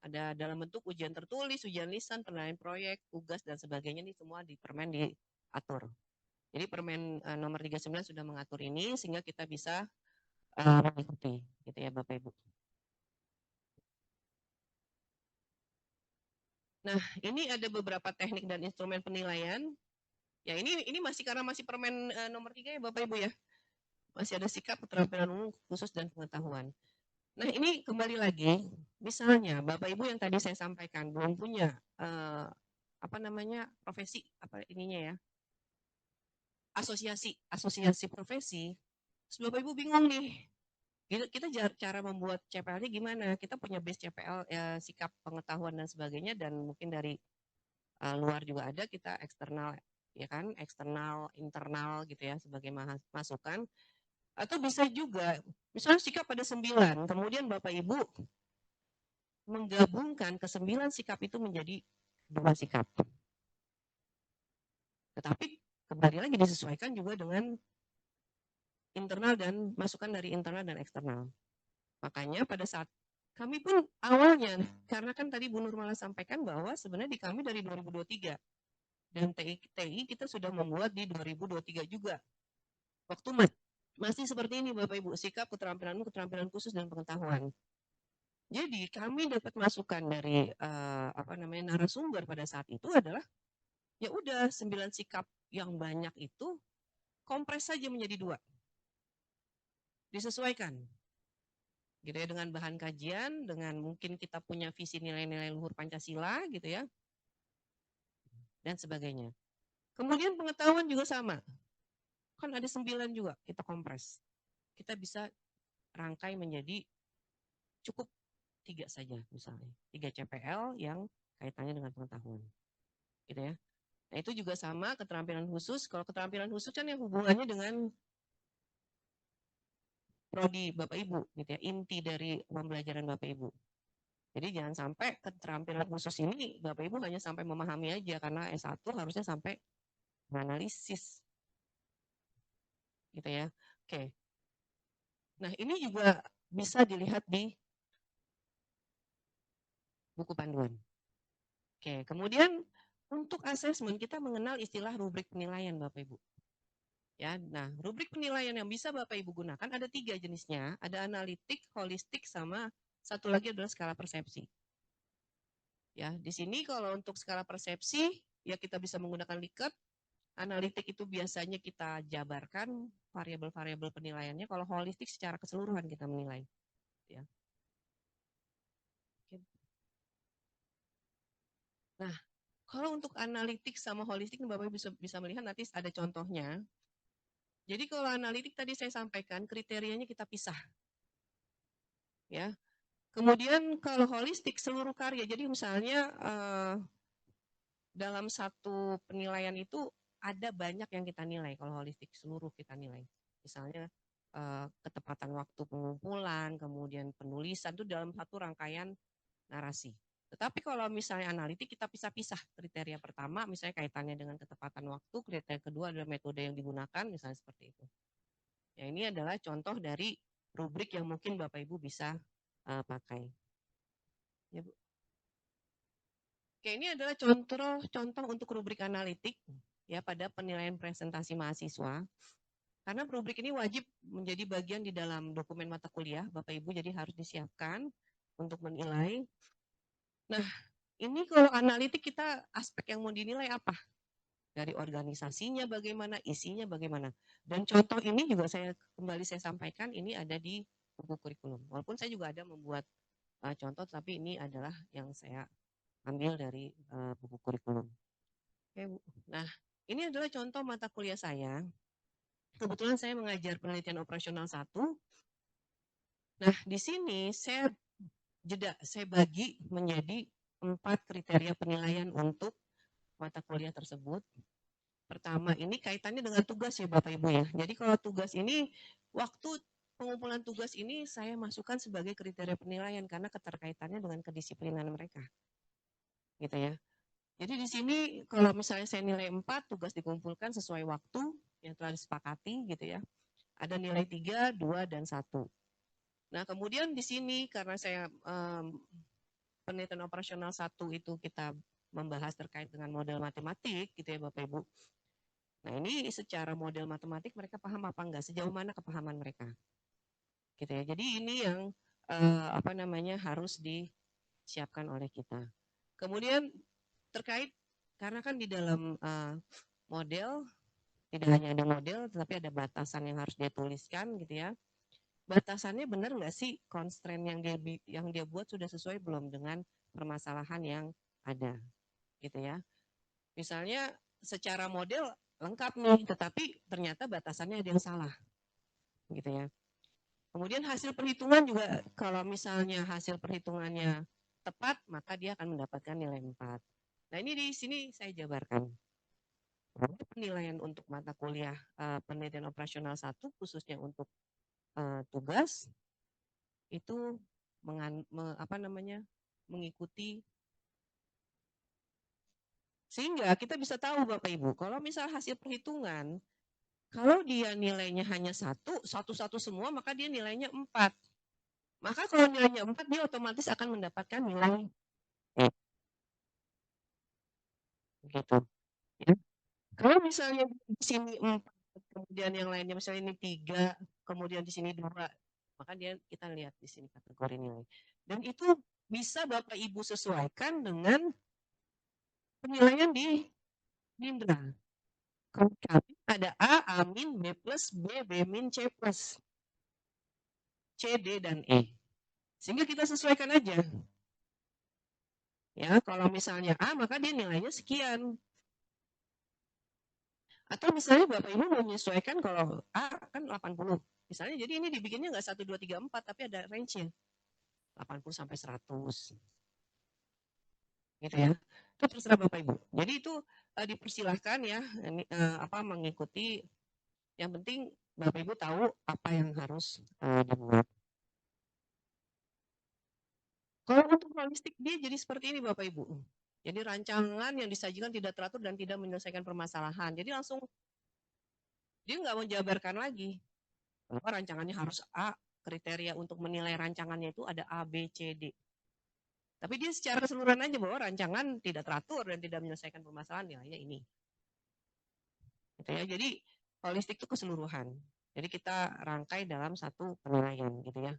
S1: ada dalam bentuk ujian tertulis, ujian lisan, penilaian proyek, tugas dan sebagainya, ini semua di Permen diatur. Jadi Permen nomor 39 sudah mengatur ini sehingga kita bisa mengikuti, gitu ya Bapak Ibu. Nah, ini ada beberapa teknik dan instrumen penilaian. Ya, ini masih karena masih Permen nomor 3 ya Bapak Ibu ya. Masih ada sikap, keterampilan umum, khusus dan pengetahuan. Nah, ini kembali lagi, misalnya Bapak Ibu yang tadi saya sampaikan belum punya apa namanya profesi apa ininya ya asosiasi profesi, terus Bapak Ibu bingung nih, kita cara membuat CPL-nya gimana? Kita punya base CPL sikap pengetahuan dan sebagainya dan mungkin dari luar juga ada, kita eksternal ya kan, eksternal, internal gitu ya sebagai masukan. Atau bisa juga, misalnya sikap pada 9, kemudian Bapak Ibu menggabungkan ke 9 sikap itu menjadi 2 sikap. Tetapi kembali lagi disesuaikan juga dengan internal dan masukan dari internal dan eksternal. Makanya pada saat kami pun awalnya, karena kan tadi Bu Nurmala sampaikan bahwa sebenarnya di kami dari 2023 dan TI kita sudah membuat di 2023 juga. Waktu masih seperti ini Bapak Ibu, sikap, keterampilan khusus dan pengetahuan. Jadi kami dapat masukan dari narasumber pada saat itu adalah ya udah 9 sikap yang banyak itu kompres saja menjadi 2. Disesuaikan. Gitu ya dengan bahan kajian, dengan mungkin kita punya visi nilai-nilai luhur Pancasila gitu ya. Dan sebagainya. Kemudian pengetahuan juga sama. Kan ada 9 juga kita kompres. Kita bisa rangkai menjadi cukup 3 saja misalnya. 3 CPL yang kaitannya dengan pengetahuan. Gitu ya. Nah, itu juga sama keterampilan khusus. Kalau keterampilan khusus kan yang hubungannya dengan prodi Bapak Ibu gitu ya, inti dari pembelajaran Bapak Ibu. Jadi jangan sampai keterampilan khusus ini Bapak Ibu hanya sampai memahami aja karena S1 harusnya sampai menganalisis. Gitu ya. Oke. Nah, ini juga bisa dilihat di buku panduan. Oke, kemudian untuk asesmen kita mengenal istilah rubrik penilaian Bapak Ibu. Ya, nah rubrik penilaian yang bisa Bapak Ibu gunakan ada 3 jenisnya, ada analitik, holistik, sama satu lagi adalah skala persepsi. Ya, di sini kalau untuk skala persepsi ya kita bisa menggunakan Likert. Analitik itu biasanya kita jabarkan variabel-variabel penilaiannya. Kalau holistik secara keseluruhan kita menilai. Ya. Nah, kalau untuk analitik sama holistik Bapak bisa melihat nanti ada contohnya. Jadi kalau analitik tadi saya sampaikan kriterianya kita pisah. Ya. Kemudian kalau holistik seluruh karya. Jadi misalnya dalam satu penilaian itu ada banyak yang kita nilai. Kalau holistik seluruh kita nilai. Misalnya ketepatan waktu pengumpulan, kemudian penulisan itu dalam satu rangkaian narasi. Tetapi kalau misalnya analitik kita pisah-pisah. Kriteria pertama misalnya kaitannya dengan ketepatan waktu, kriteria kedua adalah metode yang digunakan, misalnya seperti itu. Ya, ini adalah contoh dari rubrik yang mungkin Bapak Ibu bisa pakai. Ya, Bu. Oke, ini adalah contoh untuk rubrik analitik ya pada penilaian presentasi mahasiswa. Karena rubrik ini wajib menjadi bagian di dalam dokumen mata kuliah Bapak Ibu, jadi harus disiapkan untuk menilai. Nah, ini kalau analitik kita aspek yang mau dinilai apa? Dari organisasinya bagaimana, isinya bagaimana. Dan contoh ini juga saya sampaikan ini ada di buku kurikulum. Walaupun saya juga ada membuat contoh, tapi ini adalah yang saya ambil dari buku kurikulum. Oke, Bu. Nah, ini adalah contoh mata kuliah saya. Kebetulan saya mengajar penelitian operasional 1. Nah, di sini saya bagi menjadi 4 kriteria penilaian untuk mata kuliah tersebut. Pertama, ini kaitannya dengan tugas ya Bapak Ibu ya. Jadi kalau tugas ini, waktu pengumpulan tugas ini saya masukkan sebagai kriteria penilaian karena keterkaitannya dengan kedisiplinan mereka. Gitu ya. Jadi di sini kalau misalnya saya nilai 4, tugas dikumpulkan sesuai waktu yang telah disepakati gitu ya. Ada nilai 3, 2, dan 1. Nah kemudian di sini karena saya penelitian operasional 1 itu kita membahas terkait dengan model matematik gitu ya Bapak Ibu. Nah, ini secara model matematik mereka paham apa enggak, sejauh mana kepahaman mereka. Gitu ya. Jadi ini yang apa namanya harus disiapkan oleh kita. Kemudian terkait karena kan di dalam model tidak hanya ada model tetapi ada batasan yang harus dia tuliskan gitu ya. Batasannya benar nggak sih constraint yang dia buat sudah sesuai belum dengan permasalahan yang ada gitu ya. Misalnya secara model lengkap nih, tetapi ternyata batasannya ada yang salah, gitu ya. Kemudian hasil perhitungan juga, kalau misalnya hasil perhitungannya tepat, maka dia akan mendapatkan nilai 4. Nah, ini di sini saya jabarkan. Penilaian untuk mata kuliah penelitian operasional 1, khususnya untuk tugas, itu mengikuti, sehingga kita bisa tahu Bapak Ibu, kalau misal hasil perhitungan, kalau dia nilainya hanya satu semua, maka dia nilainya 4. Maka kalau nilainya 4, dia otomatis akan mendapatkan nilai E. Gitu. Ya. Kalau misalnya di sini 4, kemudian yang lainnya misalnya ini 3, kemudian di sini 2, maka kita lihat di sini kategori nilai. Dan itu bisa Bapak Ibu sesuaikan dengan penilaian di Nindra. Kalau kami ada A min, B plus, B min, C plus. C, D, dan E. Sehingga kita sesuaikan aja. Ya, kalau misalnya A, maka dia nilainya sekian. Atau misalnya Bapak Ibu menyesuaikan kalau A kan 80. Misalnya jadi ini dibikinnya nggak 1, 2, 3, 4, tapi ada range-nya. 80 sampai 100. Gitu ya. Itu terserah Bapak Ibu. Jadi itu dipersilahkan ya mengikuti. Yang penting Bapak Ibu tahu apa yang harus dibuat. Kalau untuk holistik dia jadi seperti ini Bapak Ibu. Jadi rancangan yang disajikan tidak teratur dan tidak menyelesaikan permasalahan. Jadi langsung dia nggak menjabarkan lagi bahwa rancangannya harus A, kriteria untuk menilai rancangannya itu ada A, B, C, D. Tapi dia secara keseluruhan aja bahwa rancangan tidak teratur dan tidak menyelesaikan permasalahan, nilainya ini. Gitu ya. Jadi holistik itu keseluruhan. Jadi kita rangkai dalam satu penilaian gitu ya.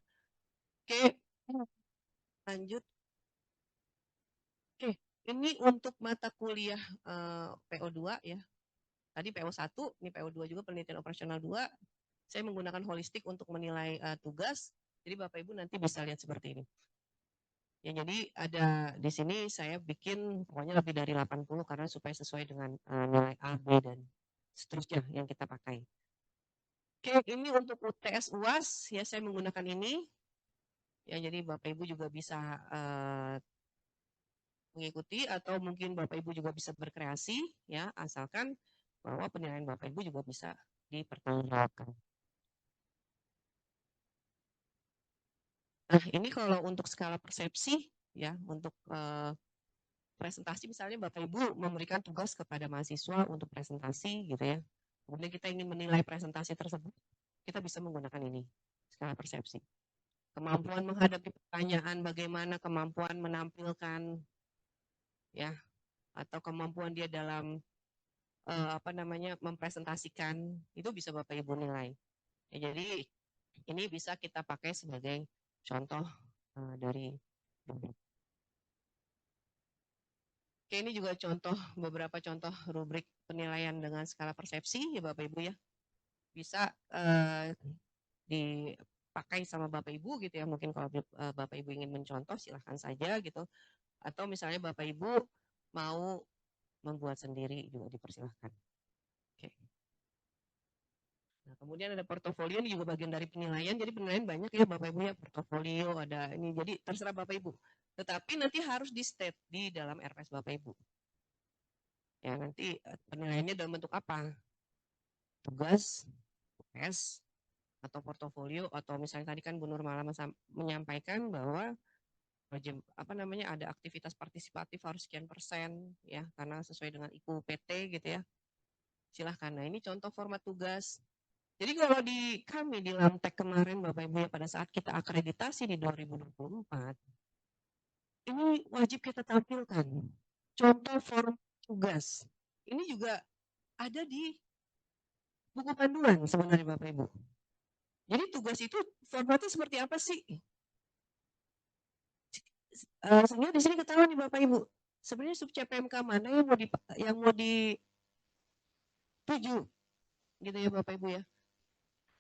S1: Oke, lanjut. Oke, ini untuk mata kuliah PO2 ya. Tadi PO1, ini PO2 juga penelitian operasional 2. Saya menggunakan holistik untuk menilai tugas. Jadi Bapak Ibu nanti bisa lihat seperti ini. Ya, jadi ada di sini saya bikin pokoknya lebih dari 80 karena supaya sesuai dengan nilai A, B, dan seterusnya yang kita pakai. Oke, ini untuk UTS UAS ya saya menggunakan ini. Ya, jadi Bapak Ibu juga bisa mengikuti atau mungkin Bapak Ibu juga bisa berkreasi ya, asalkan bahwa penilaian Bapak Ibu juga bisa dipertanggungjawabkan. Nah, ini kalau untuk skala persepsi ya, untuk presentasi misalnya Bapak Ibu memberikan tugas kepada mahasiswa untuk presentasi gitu ya. Kemudian kita ingin menilai presentasi tersebut, kita bisa menggunakan ini, skala persepsi. Kemampuan menghadapi pertanyaan, bagaimana kemampuan menampilkan ya, atau kemampuan dia dalam mempresentasikan, itu bisa Bapak Ibu nilai. Ya, jadi ini bisa kita pakai sebagai contoh dari. Oke, ini juga beberapa contoh rubrik penilaian dengan skala persepsi ya Bapak Ibu ya. Bisa dipakai sama Bapak Ibu gitu ya. Mungkin kalau Bapak Ibu ingin mencontoh silahkan saja gitu. Atau misalnya Bapak Ibu mau membuat sendiri juga dipersilahkan. Oke. Nah, kemudian ada portofolio, ini juga bagian dari penilaian. Jadi penilaian banyak ya Bapak Ibu ya, portofolio ada ini. Jadi terserah Bapak Ibu. Tetapi nanti harus di state di dalam RPS Bapak Ibu. Ya, nanti penilaiannya dalam bentuk apa? Tugas, tes, atau portofolio, atau misalnya tadi kan Bu Nurmala menyampaikan bahwa ada aktivitas partisipatif harus sekian persen ya, karena sesuai dengan IKU PT gitu ya. Silahkan. Nah, ini contoh format tugas. Jadi kalau di kami di Lamtek kemarin Bapak Ibu ya, pada saat kita akreditasi di 2024, ini wajib kita tampilkan contoh format tugas. Ini juga ada di buku panduan sebenarnya Bapak Ibu. Jadi tugas itu formatnya seperti apa sih? Sehingga di sini ketahuan nih Bapak Ibu, sebenarnya sub CPMK mana yang mau dituju gitu ya Bapak Ibu ya.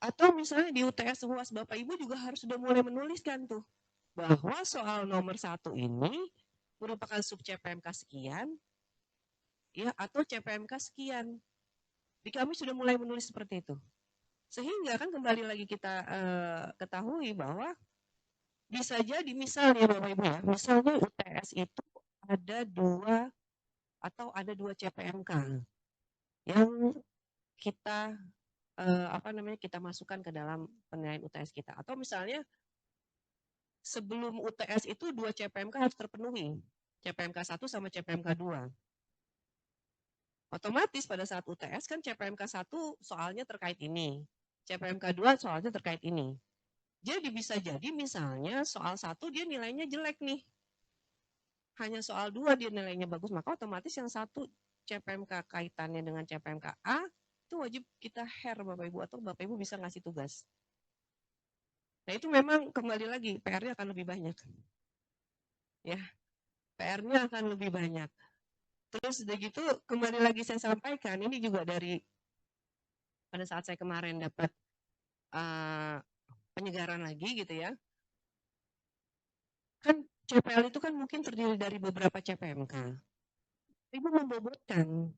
S1: Atau misalnya di UTS UAS Bapak Ibu juga harus sudah mulai menuliskan tuh bahwa soal nomor 1 ini merupakan sub CPMK sekian ya atau CPMK sekian. Di kami sudah mulai menulis seperti itu. Sehingga kan kembali lagi kita ketahui bahwa bisa jadi misalnya Bapak Ibu ya, misalnya UTS itu ada dua CPMK yang kita kita masukkan ke dalam penilaian UTS kita. Atau misalnya sebelum UTS itu 2 CPMK harus terpenuhi, CPMK 1 sama CPMK 2. Otomatis pada saat UTS kan CPMK 1 soalnya terkait ini, CPMK 2 soalnya terkait ini. Jadi bisa jadi misalnya soal 1 dia nilainya jelek nih, hanya soal 2 dia nilainya bagus, maka otomatis yang 1 CPMK kaitannya dengan CPMK A itu wajib kita share Bapak Ibu, atau Bapak Ibu bisa ngasih tugas. Nah itu memang kembali lagi PR-nya akan lebih banyak. Ya, PR-nya akan lebih banyak. Terus udah gitu kembali lagi saya sampaikan, ini juga dari pada saat saya kemarin dapat penyegaran lagi gitu ya. Kan CPL itu kan mungkin terdiri dari beberapa CPMK. Ibu membobotkan.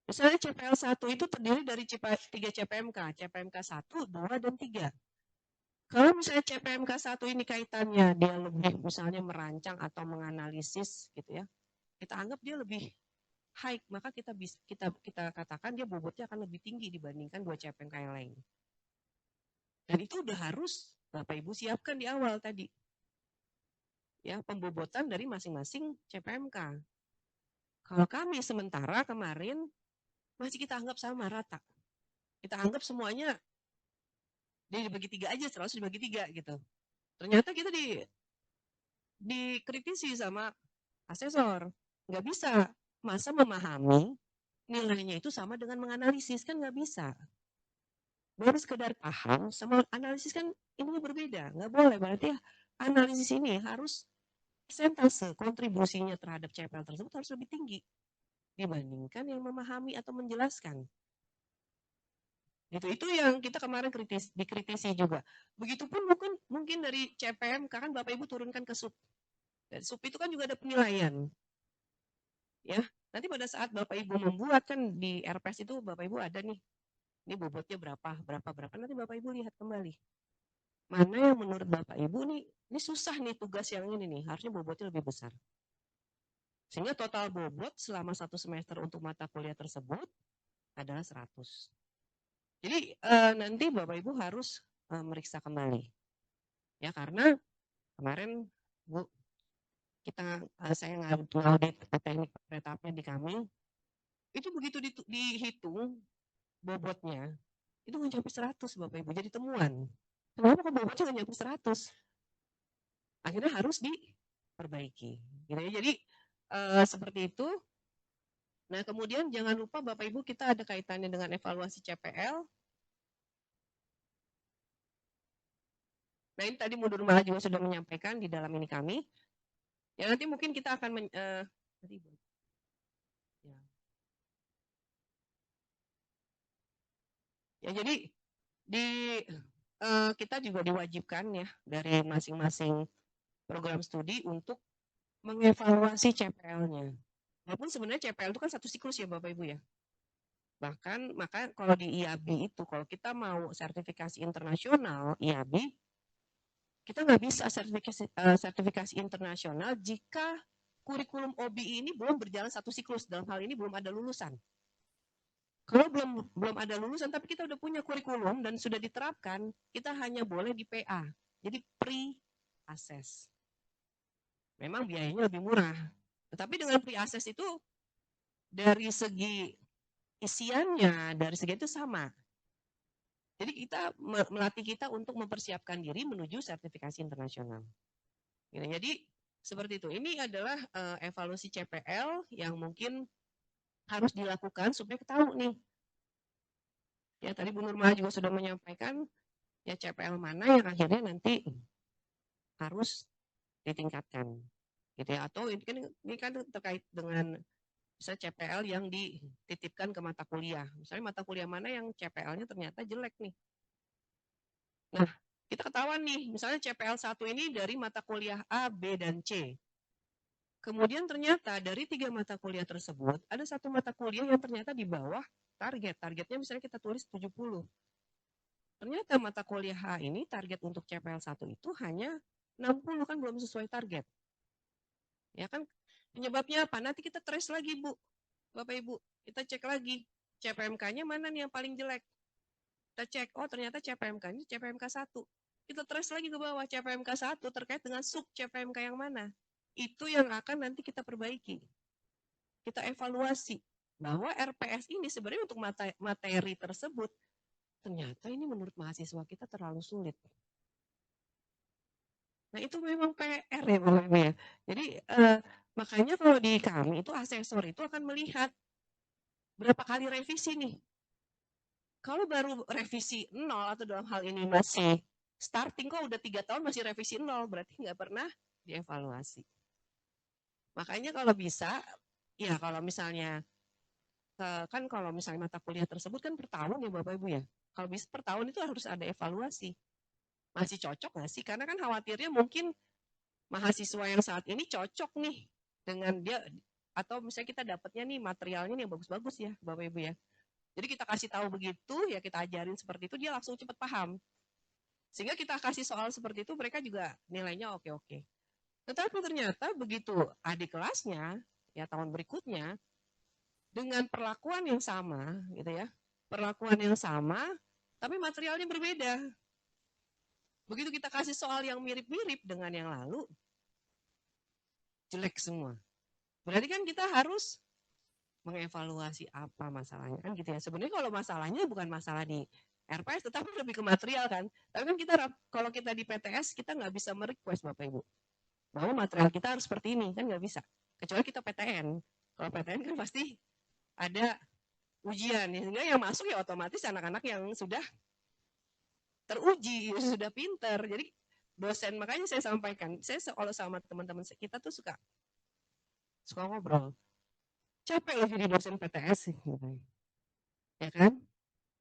S1: Misalnya CPL 1 itu terdiri dari 3 CPMK, CPMK 1, 2, dan 3. Kalau misalnya CPMK 1 ini kaitannya dia lebih misalnya merancang atau menganalisis gitu ya, kita anggap dia lebih high, maka kita katakan dia bobotnya akan lebih tinggi dibandingkan 2 CPMK yang lain. Dan itu udah harus Bapak Ibu siapkan di awal tadi. Ya, pembobotan dari masing-masing CPMK. Kalau kami sementara kemarin masih kita anggap sama rata. Kita anggap semuanya dia dibagi 3 aja, 100 dibagi 3 gitu. Ternyata kita dikritisi sama asesor. Nggak bisa. Masa memahami nilainya itu sama dengan menganalisis, kan nggak bisa. Baru sekedar paham sama analisis kan ini berbeda. Nggak boleh, berarti analisis ini harus persentase kontribusinya terhadap CPL tersebut harus lebih tinggi dibandingkan yang memahami atau menjelaskan. Itu yang kita kemarin dikritisi juga. Begitupun mungkin dari CPM kan Bapak Ibu turunkan ke sub. Dan sub itu kan juga ada penilaian. Ya, nanti pada saat Bapak Ibu membuat kan di RPS itu Bapak Ibu ada nih. Ini bobotnya berapa. Nanti Bapak Ibu lihat kembali. Mana yang menurut Bapak Ibu nih, ini susah nih tugas yang ini nih, harusnya bobotnya lebih besar. Sehingga total bobot selama 1 semester untuk mata kuliah tersebut adalah 100. Jadi nanti Bapak Ibu harus meriksa kembali. Ya, karena kemarin Bu saya ngaudit teknik peretapnya di kami, itu begitu dihitung bobotnya, itu nggak sampai 100 Bapak Ibu, jadi temuan. Kenapa kok bobotnya nggak sampai 100? Akhirnya harus diperbaiki. Gitu ya. Jadi seperti itu. Nah kemudian jangan lupa Bapak Ibu kita ada kaitannya dengan evaluasi CPL. Nah ini tadi Mundur Malah juga sudah menyampaikan di dalam ini kami. Ya nanti mungkin kita akan ya. Ya jadi kita juga diwajibkan ya dari masing-masing program studi untuk mengevaluasi CPL-nya. Walaupun sebenarnya CPL itu kan satu siklus ya Bapak Ibu ya. Bahkan maka kalau di IAB itu kalau kita mau sertifikasi internasional IAB, kita nggak bisa sertifikasi internasional jika kurikulum OBI ini belum berjalan satu siklus. Dalam hal ini belum ada lulusan. Kalau belum ada lulusan tapi kita udah punya kurikulum dan sudah diterapkan, kita hanya boleh di PA. Jadi pre-assess. Memang biayanya lebih murah. Tetapi dengan pre-assess itu dari segi isiannya, dari segi itu sama. Jadi kita melatih kita untuk mempersiapkan diri menuju sertifikasi internasional. Jadi seperti itu. Ini adalah evaluasi CPL yang mungkin harus dilakukan supaya tahu nih Ya tadi Bu Nurmala juga sudah menyampaikan ya CPL mana yang akhirnya nanti harus ditingkatkan gitu ya, atau ini kan terkait dengan misalnya CPL yang dititipkan ke mata kuliah, misalnya mata kuliah mana yang CPL-nya ternyata jelek nih. Nah, kita ketahuan nih, misalnya CPL 1 ini dari mata kuliah A, B, dan C. Kemudian ternyata dari 3 mata kuliah tersebut, ada satu mata kuliah yang ternyata di bawah target. Targetnya misalnya kita tulis 70. Ternyata mata kuliah A ini target untuk CPL 1 itu hanya 60, kan belum sesuai target. Ya kan, penyebabnya apa? Nanti kita trace lagi, Bu. Bapak Ibu, kita cek lagi. CPMK-nya mana nih yang paling jelek? Kita cek, oh ternyata CPMK-nya CPMK 1. Kita trace lagi ke bawah, CPMK 1 terkait dengan sub CPMK yang mana. Itu yang akan nanti kita perbaiki. Kita evaluasi bahwa RPS ini sebenarnya untuk materi tersebut ternyata ini menurut mahasiswa kita terlalu sulit. Nah itu memang PR ya Bapak Ibu ya. Jadi makanya kalau di kami itu asesor itu akan melihat berapa kali revisi nih. Kalau baru revisi 0 atau dalam hal ini masih starting kok udah 3 tahun masih revisi 0, berarti nggak pernah dievaluasi. Makanya kalau bisa, ya kalau misalnya kan kalau misalnya mata kuliah tersebut kan per tahun ya Bapak Ibu ya. Kalau bisa per tahun itu harus ada evaluasi. Masih cocok nggak sih? Karena kan khawatirnya mungkin mahasiswa yang saat ini cocok nih dengan dia, atau misalnya kita dapatnya nih materialnya nih yang bagus-bagus ya Bapak Ibu ya. Jadi kita kasih tahu begitu, ya kita ajarin seperti itu, dia langsung cepat paham. Sehingga kita kasih soal seperti itu, mereka juga nilainya oke-oke. Tetapi ternyata begitu adik kelasnya, ya tahun berikutnya, dengan perlakuan yang sama, gitu ya, perlakuan yang sama, tapi materialnya berbeda. Begitu kita kasih soal yang mirip-mirip dengan yang lalu, jelek semua. Berarti kan kita harus mengevaluasi apa masalahnya kan gitu ya. Sebenarnya kalau masalahnya bukan masalah di RPS, tetapi lebih ke material kan. Tapi kan kita kalau kita di PTS kita nggak bisa merequest Bapak Ibu bahwa material kita harus seperti ini, kan nggak bisa. Kecuali kita PTN. Kalau PTN kan pasti ada ujian ya, sehingga yang masuk ya otomatis anak-anak yang sudah teruji, sudah pinter. Jadi dosen, makanya saya sampaikan, saya kalau sama teman-teman kita tuh suka ngobrol. Capek loh jadi dosen PTS gitu. Ya kan?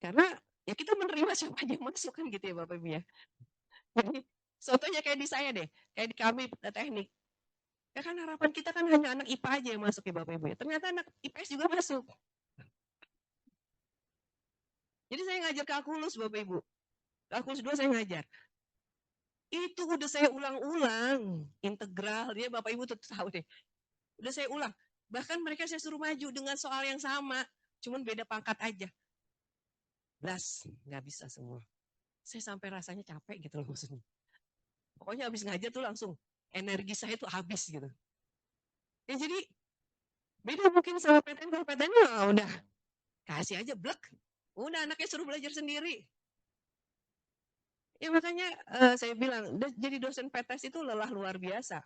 S1: Karena ya kita menerima siapa aja yang masuk kan gitu ya Bapak Ibu ya. Jadi contohnya kayak di saya deh, kayak di kami teknik. Ya kan harapan kita kan hanya anak IPA aja yang masuk ya Bapak Ibu ya. Ternyata anak IPS juga masuk. Jadi saya ngajar kalkulus Bapak Ibu. Kalkulus 2 saya ngajar. Itu udah saya ulang-ulang. Integral, dia Bapak Ibu tuh tahu deh. Udah saya ulang. Bahkan mereka saya suruh maju dengan soal yang sama. Cuman beda pangkat aja. Blas, nggak bisa semua. Saya sampai rasanya capek gitu loh maksudnya. Pokoknya habis ngajar tuh langsung energi saya tuh habis gitu. Ya jadi beda mungkin sama PTN, kalau PTN udah kasih aja blek. Udah anaknya suruh belajar sendiri. Ya makanya saya bilang jadi dosen PTS itu lelah luar biasa.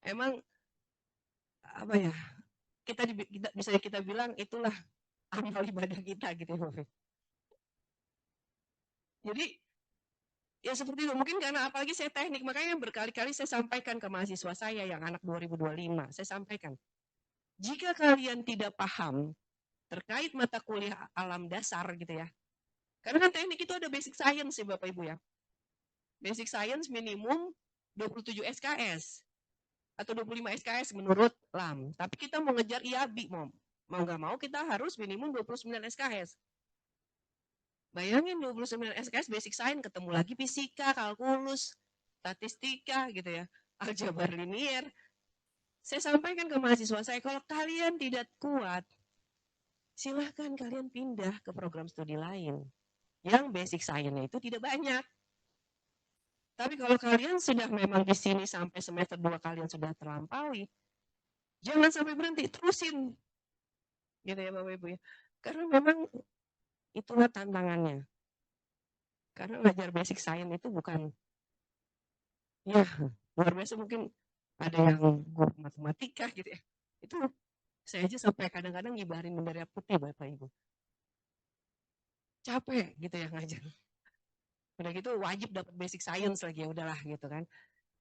S1: Emang apa ya? Bisa kita bilang itulah amal ibadah kita gitu ya. Jadi ya seperti itu, mungkin karena apalagi saya teknik, makanya berkali-kali saya sampaikan ke mahasiswa saya yang anak 2025, saya sampaikan, jika kalian tidak paham terkait mata kuliah alam dasar gitu ya, karena kan teknik itu ada basic science ya Bapak Ibu ya, basic science minimum 27 SKS atau 25 SKS menurut LAM, tapi kita mau ngejar IABI, mau nggak mau kita harus minimum 29 SKS. Bayangin 29 SKS basic science, ketemu lagi fisika, kalkulus, statistika gitu ya, aljabar linier. Saya sampaikan ke mahasiswa saya, kalau kalian tidak kuat, silahkan kalian pindah ke program studi lain. Yang basic science-nya itu tidak banyak. Tapi kalau kalian sudah memang di sini sampai semester 2 kalian sudah terlampaui, jangan sampai berhenti, terusin. Gitu ya Bapak Ibu ya. Karena memang itulah tantangannya. Karena ngajar basic science itu bukan, ya luar biasa, mungkin ada yang guru matematika gitu ya. Itu saya aja sampai kadang-kadang ngibarin bendera putih Bapak Ibu. capek gitu ya ngajar. Udah gitu wajib dapat basic science lagi, ya udahlah gitu kan.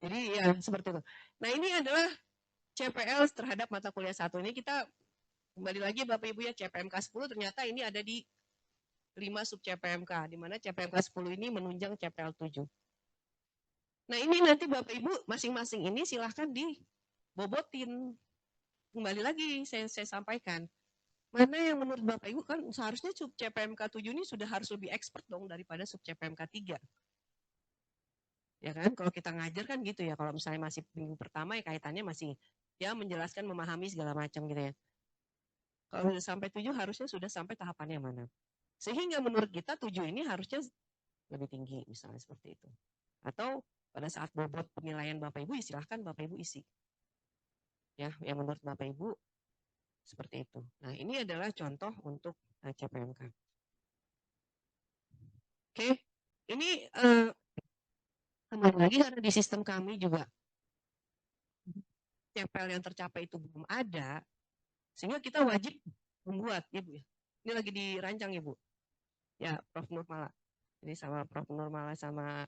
S1: Jadi ya seperti itu. Nah ini adalah CPL terhadap mata kuliah satu. Ini kita kembali lagi Bapak Ibu ya, CPMK 10 ternyata ini ada di 5 sub CPMK, di mana CPMK 10 ini menunjang CPL 7. Nah ini nanti Bapak Ibu masing-masing ini silahkan dibobotin. Kembali lagi saya sampaikan, mana yang menurut Bapak Ibu kan seharusnya sub CPMK 7 ini sudah harus lebih expert dong daripada sub CPMK 3. Ya kan, kalau kita ngajar kan gitu ya, kalau misalnya masih minggu pertama ya kaitannya masih ya menjelaskan, memahami segala macam gitu ya. Kalau sudah sampai 7 harusnya sudah sampai tahapannya mana. Sehingga menurut kita 7 ini harusnya lebih tinggi misalnya seperti itu. Atau pada saat bobot penilaian Bapak Ibu silahkan Bapak Ibu isi. Ya, yang menurut Bapak Ibu seperti itu. Nah, ini adalah contoh untuk CPMK. Oke, ini kembali lagi karena di sistem kami juga CPL yang tercapai itu belum ada, sehingga kita wajib membuat, ya Bu. Ini lagi dirancang ya Bu. Ya, Prof. Nurmala. Jadi sama Prof. Nurmala sama.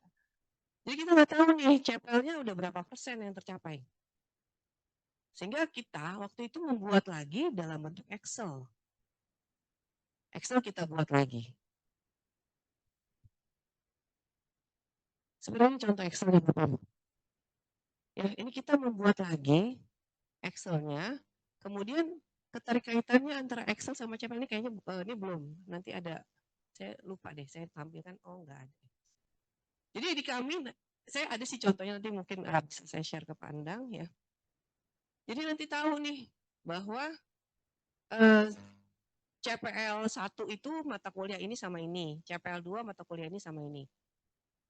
S1: Jadi kita nggak tahu nih CPL-nya udah berapa persen yang tercapai. Sehingga kita waktu itu membuat lagi dalam bentuk Excel. Excel kita buat lagi. Sebenarnya contoh Excel-nya Bapak Ibu. Ya, ini kita membuat lagi Excel-nya, kemudian keterkaitannya antara Excel sama CPL ini kayaknya ini belum. Nanti ada, saya lupa deh, saya tampilkan, oh enggak ada. Jadi di kami, saya ada sih contohnya nanti mungkin bisa saya share ke Pandang ya. Jadi nanti tahu nih bahwa CPL 1 itu mata kuliah ini sama ini, CPL 2 mata kuliah ini sama ini.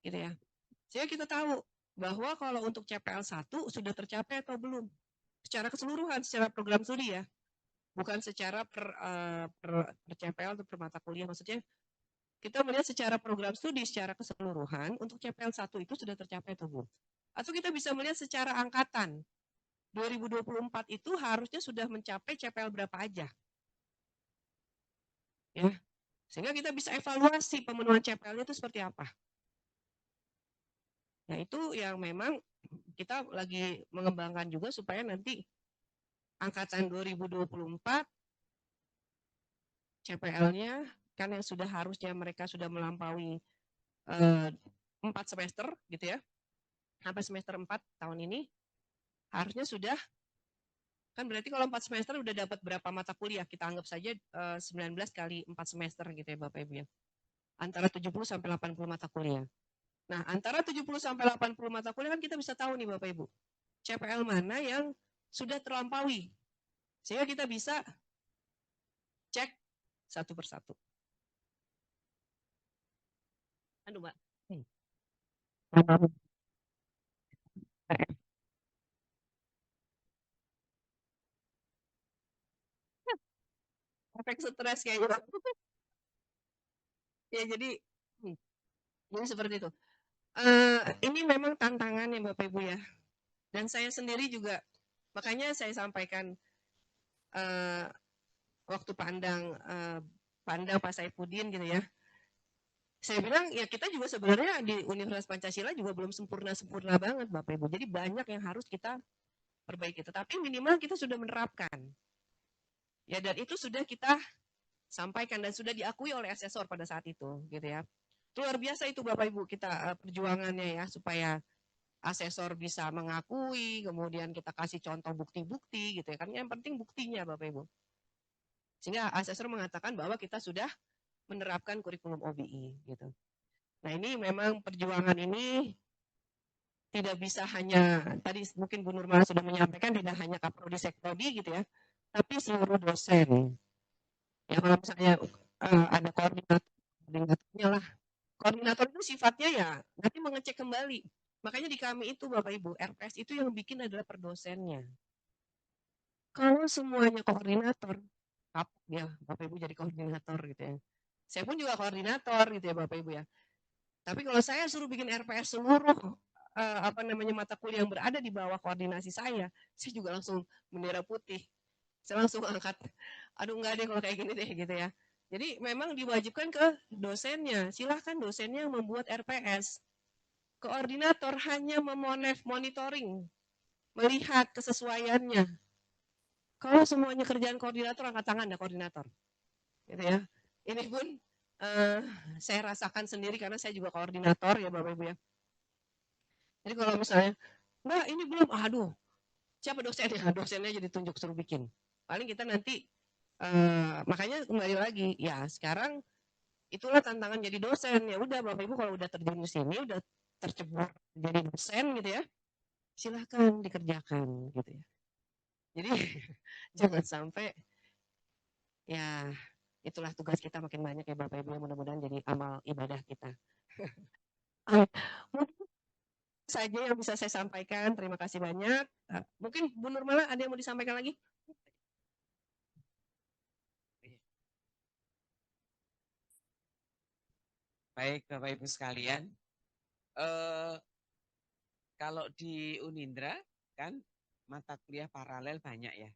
S1: Gitu ya. Sehingga kita tahu bahwa kalau untuk CPL 1 sudah tercapai atau belum. Secara keseluruhan, secara program studi ya. Bukan secara per CPL atau per mata kuliah. Maksudnya kita melihat secara program studi, secara keseluruhan, untuk CPL 1 itu sudah tercapai atau belum. Atau kita bisa melihat secara angkatan. 2024 itu harusnya sudah mencapai CPL berapa aja. Ya, sehingga kita bisa evaluasi pemenuhan CPL-nya itu seperti apa. Nah, itu yang memang kita lagi mengembangkan juga supaya nanti angkatan 2024 CPL-nya kan yang sudah harusnya mereka sudah melampaui 4 semester gitu ya. Sampai semester 4 tahun ini harusnya sudah, kan berarti kalau 4 semester udah dapat berapa mata kuliah, kita anggap saja 19 kali 4 semester gitu ya Bapak Ibu ya. Antara 70 sampai 80 mata kuliah. Nah, antara 70 sampai 80 mata kuliah kan kita bisa tahu nih Bapak Ibu, CPL mana yang sudah terlampaui. Sehingga kita bisa cek satu persatu. Aduh, Mbak. Efek stres kayaknya. Ya, jadi seperti itu. Ini memang tantangannya Bapak Ibu ya. Dan saya sendiri juga, makanya saya sampaikan waktu pandang Pak Saifuddin gitu ya. Saya bilang ya kita juga sebenarnya di Universitas Pancasila juga belum sempurna banget Bapak Ibu. Jadi banyak yang harus kita perbaiki. Tetapi minimal kita sudah menerapkan. Ya, dan itu sudah kita sampaikan dan sudah diakui oleh asesor pada saat itu gitu ya. Luar biasa itu Bapak Ibu kita perjuangannya ya supaya asesor bisa mengakui, kemudian kita kasih contoh bukti-bukti gitu ya. Kan yang penting buktinya Bapak Ibu. Sehingga asesor mengatakan bahwa kita sudah menerapkan kurikulum OBI gitu. Nah, ini memang perjuangan ini tidak bisa hanya, tadi mungkin Bu Nurmala sudah menyampaikan, tidak hanya Kaprodi Sekprodi gitu ya, tapi seluruh dosen. Ya kalau misalnya ada koordinatornya lah. Koordinator itu sifatnya ya nanti mengecek kembali. Makanya di kami itu Bapak Ibu, RPS itu yang bikin adalah per dosennya. Kalau semuanya koordinator, ya Bapak Ibu jadi koordinator gitu ya. Saya pun juga koordinator gitu ya Bapak Ibu ya. Tapi kalau saya suruh bikin RPS seluruh mata kuliah yang berada di bawah koordinasi saya juga langsung bendera putih. Saya langsung angkat. Aduh enggak deh kalau kayak gini deh gitu ya. Jadi memang diwajibkan ke dosennya. Silahkan dosennya membuat RPS. Koordinator hanya monitoring, melihat kesesuaiannya. Kalau semuanya kerjaan koordinator, angkat tangan ya koordinator. Gitu ya. Ini pun uh, saya rasakan sendiri karena saya juga koordinator ya Bapak Ibu ya. Jadi kalau misalnya, Mbak ini belum, aduh, siapa dosennya? Dosennya jadi tunjuk suruh bikin. Paling kita nanti, makanya kembali lagi, ya sekarang itulah tantangan jadi dosen. Ya udah Bapak Ibu kalau udah terjun di sini, udah tercebur jadi dosen gitu ya, silahkan dikerjakan gitu ya. Jadi jangan sampai ya itulah tugas kita makin banyak ya Bapak Ibu ya, mudah-mudahan jadi amal ibadah kita. Mungkin saja yang bisa saya sampaikan. Terima kasih banyak. Mungkin Bu Nurmala ada yang mau disampaikan lagi?
S2: Baik, Bapak Ibu sekalian, eh, kalau di Unindra kan mata kuliah paralel banyak ya,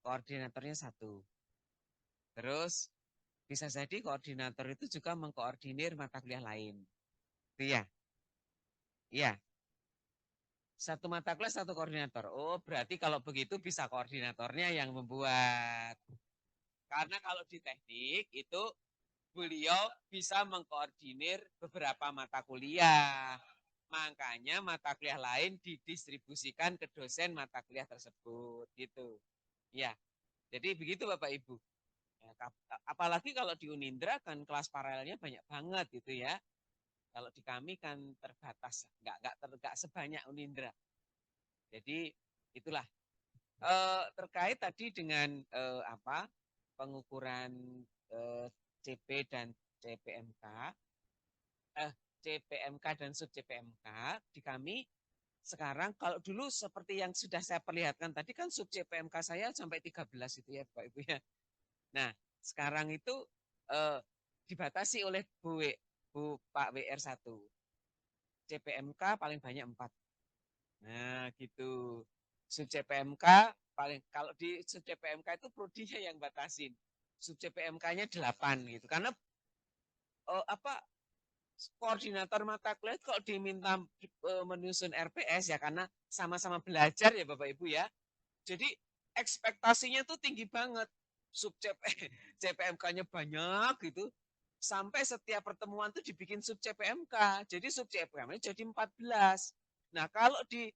S2: koordinatornya satu. Terus bisa jadi koordinator itu juga mengkoordinir mata kuliah lain. Itu ya, iya. Satu mata kuliah satu koordinator. Oh, berarti kalau begitu bisa koordinatornya yang membuat. Karena kalau di teknik itu beliau bisa mengkoordinir beberapa mata kuliah. Makanya mata kuliah lain didistribusikan ke dosen mata kuliah tersebut gitu. Ya, jadi begitu Bapak Ibu. Ya, apalagi kalau di Unindra kan kelas paralelnya banyak banget gitu ya. Kalau di kami kan terbatas, nggak sebanyak Unindra. Jadi itulah terkait tadi dengan apa pengukuran CP dan CPMK, CPMK dan sub CPMK di kami sekarang kalau dulu seperti yang sudah saya perlihatkan tadi kan sub CPMK saya sampai 13 itu ya Bapak Ibu ya. Nah, sekarang itu eh, dibatasi oleh Bu Pak WR1. CPMK paling banyak 4. Nah, gitu. Sub CPMK paling kalau di sub CPMK itu prodinya yang batasin. Sub CPMK-nya 8 gitu. Karena apa koordinator mata kuliah kalau diminta menyusun RPS ya karena sama-sama belajar ya Bapak Ibu ya. Jadi ekspektasinya tuh tinggi banget. Sub CPMK-nya banyak gitu. Sampai setiap pertemuan tuh dibikin sub CPMK. Jadi sub CPMK jadi 14. Nah, kalau di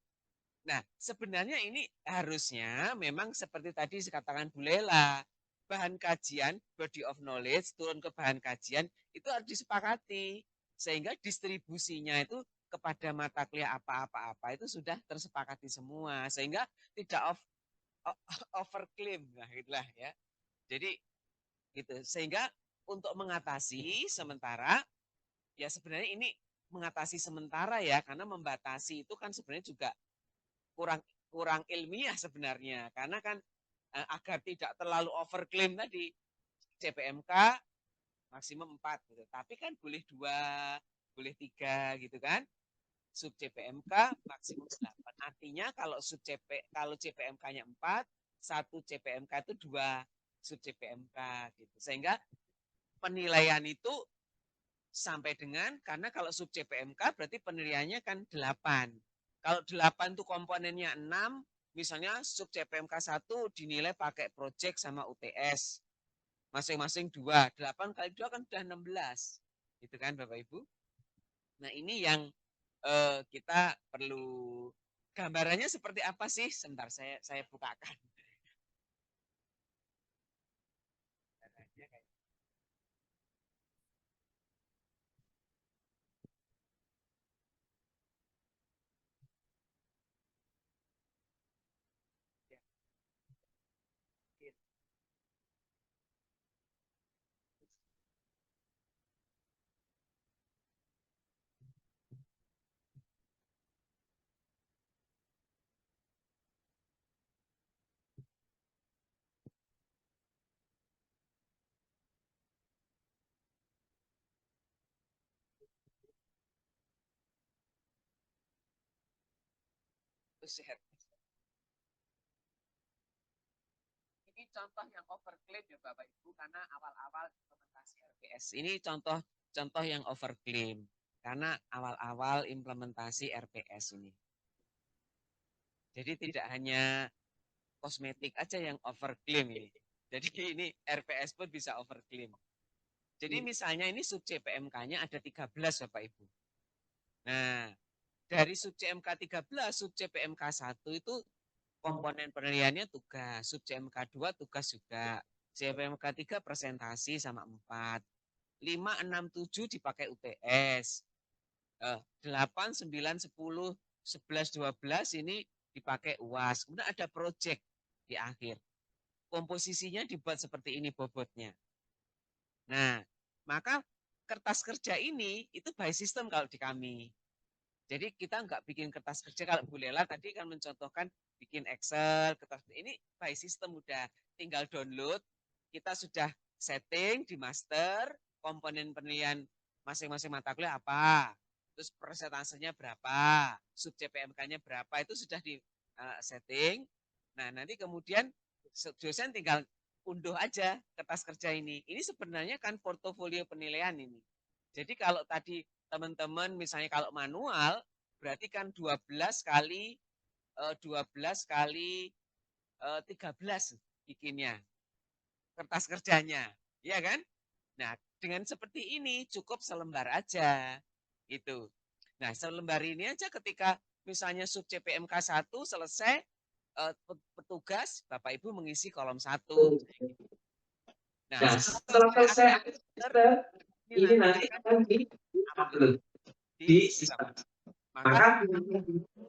S2: sebenarnya ini harusnya memang seperti tadi dikatakan Bu Lela, bahan kajian, body of knowledge, turun ke bahan kajian, itu harus disepakati. Sehingga distribusinya itu kepada mata kuliah apa-apa itu sudah tersepakati semua. Sehingga tidak overclaim, nah gitulah ya. Jadi gitu. Sehingga untuk mengatasi sementara, ya sebenarnya ini mengatasi sementara ya, karena membatasi itu kan sebenarnya juga kurang kurang ilmiah sebenarnya karena kan agar tidak terlalu overclaim tadi CPMK maksimum 4 gitu. Tapi kan boleh 2, boleh 3 gitu kan. Sub CPMK maksimum 8. Artinya kalau kalau CPMK-nya 4, satu CPMK itu 2 sub CPMK gitu. Sehingga penilaian itu sampai dengan karena kalau sub CPMK berarti penilaiannya kan 8. Kalau 8 itu komponennya 6, misalnya sub CPMK 1 dinilai pakai project sama UTS. Masing-masing 2. 8 kali 2 kan sudah 16. Gitu kan Bapak Ibu? Nah, ini yang kita perlu gambarannya seperti apa sih? Sebentar saya bukakan. contoh yang overclaim ya Bapak Ibu, karena awal-awal implementasi RPS. Ini contoh yang overclaim karena awal-awal implementasi RPS ini. Jadi tidak hanya kosmetik aja yang overclaim ini. Jadi ini RPS pun bisa overclaim. Jadi misalnya ini sub CPMK-nya ada 13 Bapak Ibu. Nah, dari sub CMK 13, sub CPMK 1 itu komponen penilaiannya tugas, sub CMK 2 tugas juga. CPMK 3 presentasi sama 4. 5, 6, 7 dipakai UTS. 8, 9, 10, 11, 12 ini dipakai UAS. Kemudian ada project di akhir. Komposisinya dibuat seperti ini bobotnya. Nah, maka kertas kerja ini itu by system kalau di kami. Jadi kita nggak bikin kertas kerja. Kalau Bu Lela tadi kan mencontohkan bikin Excel, kertas ini by system udah tinggal download. Kita sudah setting di master, komponen penilaian masing-masing mata kuliah apa, terus persentasenya berapa, sub CPMK-nya berapa, itu sudah di setting. Nah, nanti kemudian dosen tinggal unduh aja kertas kerja ini. Ini sebenarnya kan portofolio penilaian ini. Jadi kalau tadi teman-teman misalnya kalau manual berarti kan 12 kali 13 bikinnya kertas kerjanya, ya kan? Nah, dengan seperti ini cukup selembar aja gitu. Nah, selembar ini aja ketika misalnya sub CPMK 1 selesai petugas Bapak Ibu mengisi kolom 1. Nah,
S3: setelah selesai ini nanti akan
S2: di-upload di sistem. Maka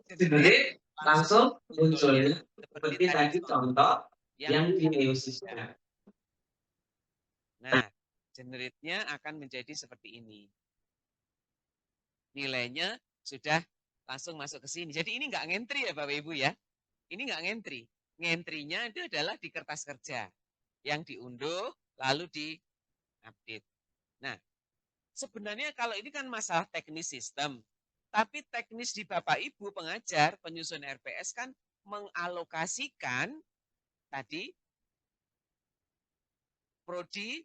S2: generate langsung muncul seperti tadi contoh yang di Neosystem. Nah, generate-nya akan menjadi seperti ini. Nilainya sudah langsung masuk ke sini. Jadi ini nggak ngentri ya Bapak Ibu ya. Ini nggak ngentri. Ngentrinya itu adalah di kertas kerja. Yang diunduh lalu di-update. Nah, sebenarnya kalau ini kan masalah teknis sistem. Tapi teknis di Bapak Ibu pengajar, penyusun RPS kan mengalokasikan tadi prodi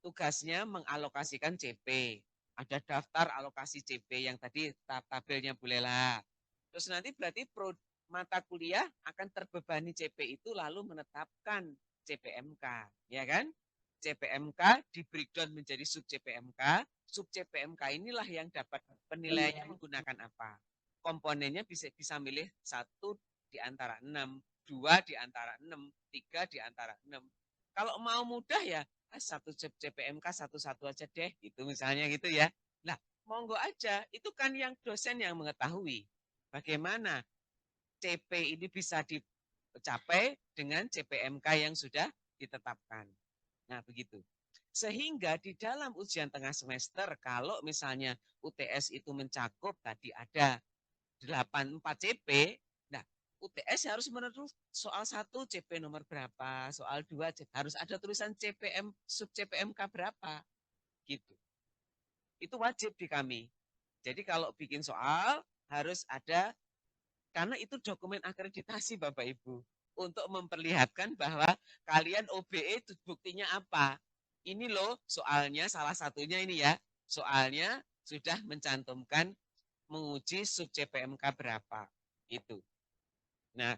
S2: tugasnya mengalokasikan CP. Ada daftar alokasi CP yang tadi tabelnya Bu Lela. Terus nanti berarti mata kuliah akan terbebani CP itu lalu menetapkan CPMK, ya kan? CPMK di breakdown menjadi sub CPMK. Sub CPMK inilah yang dapat penilaiannya menggunakan apa? Komponennya bisa milih 1 di antara 6, 2 di antara 6, 3 di antara 6. Kalau mau mudah ya satu CPMK satu-satu aja deh, gitu misalnya gitu ya. Nah, monggo aja, itu kan yang dosen yang mengetahui bagaimana CP ini bisa dicapai dengan CPMK yang sudah ditetapkan. Nah, begitu. Sehingga di dalam ujian tengah semester, kalau misalnya UTS itu mencakup tadi ada 84 CP, nah UTS harus menulis soal 1 CP nomor berapa, soal 2 harus ada tulisan CPM sub CPMK berapa, gitu. Itu wajib di kami. Jadi kalau bikin soal harus ada, karena itu dokumen akreditasi Bapak Ibu, untuk memperlihatkan bahwa kalian OBE itu buktinya apa. Ini loh soalnya, salah satunya ini ya, soalnya sudah mencantumkan menguji sub CPMK berapa, itu. Nah,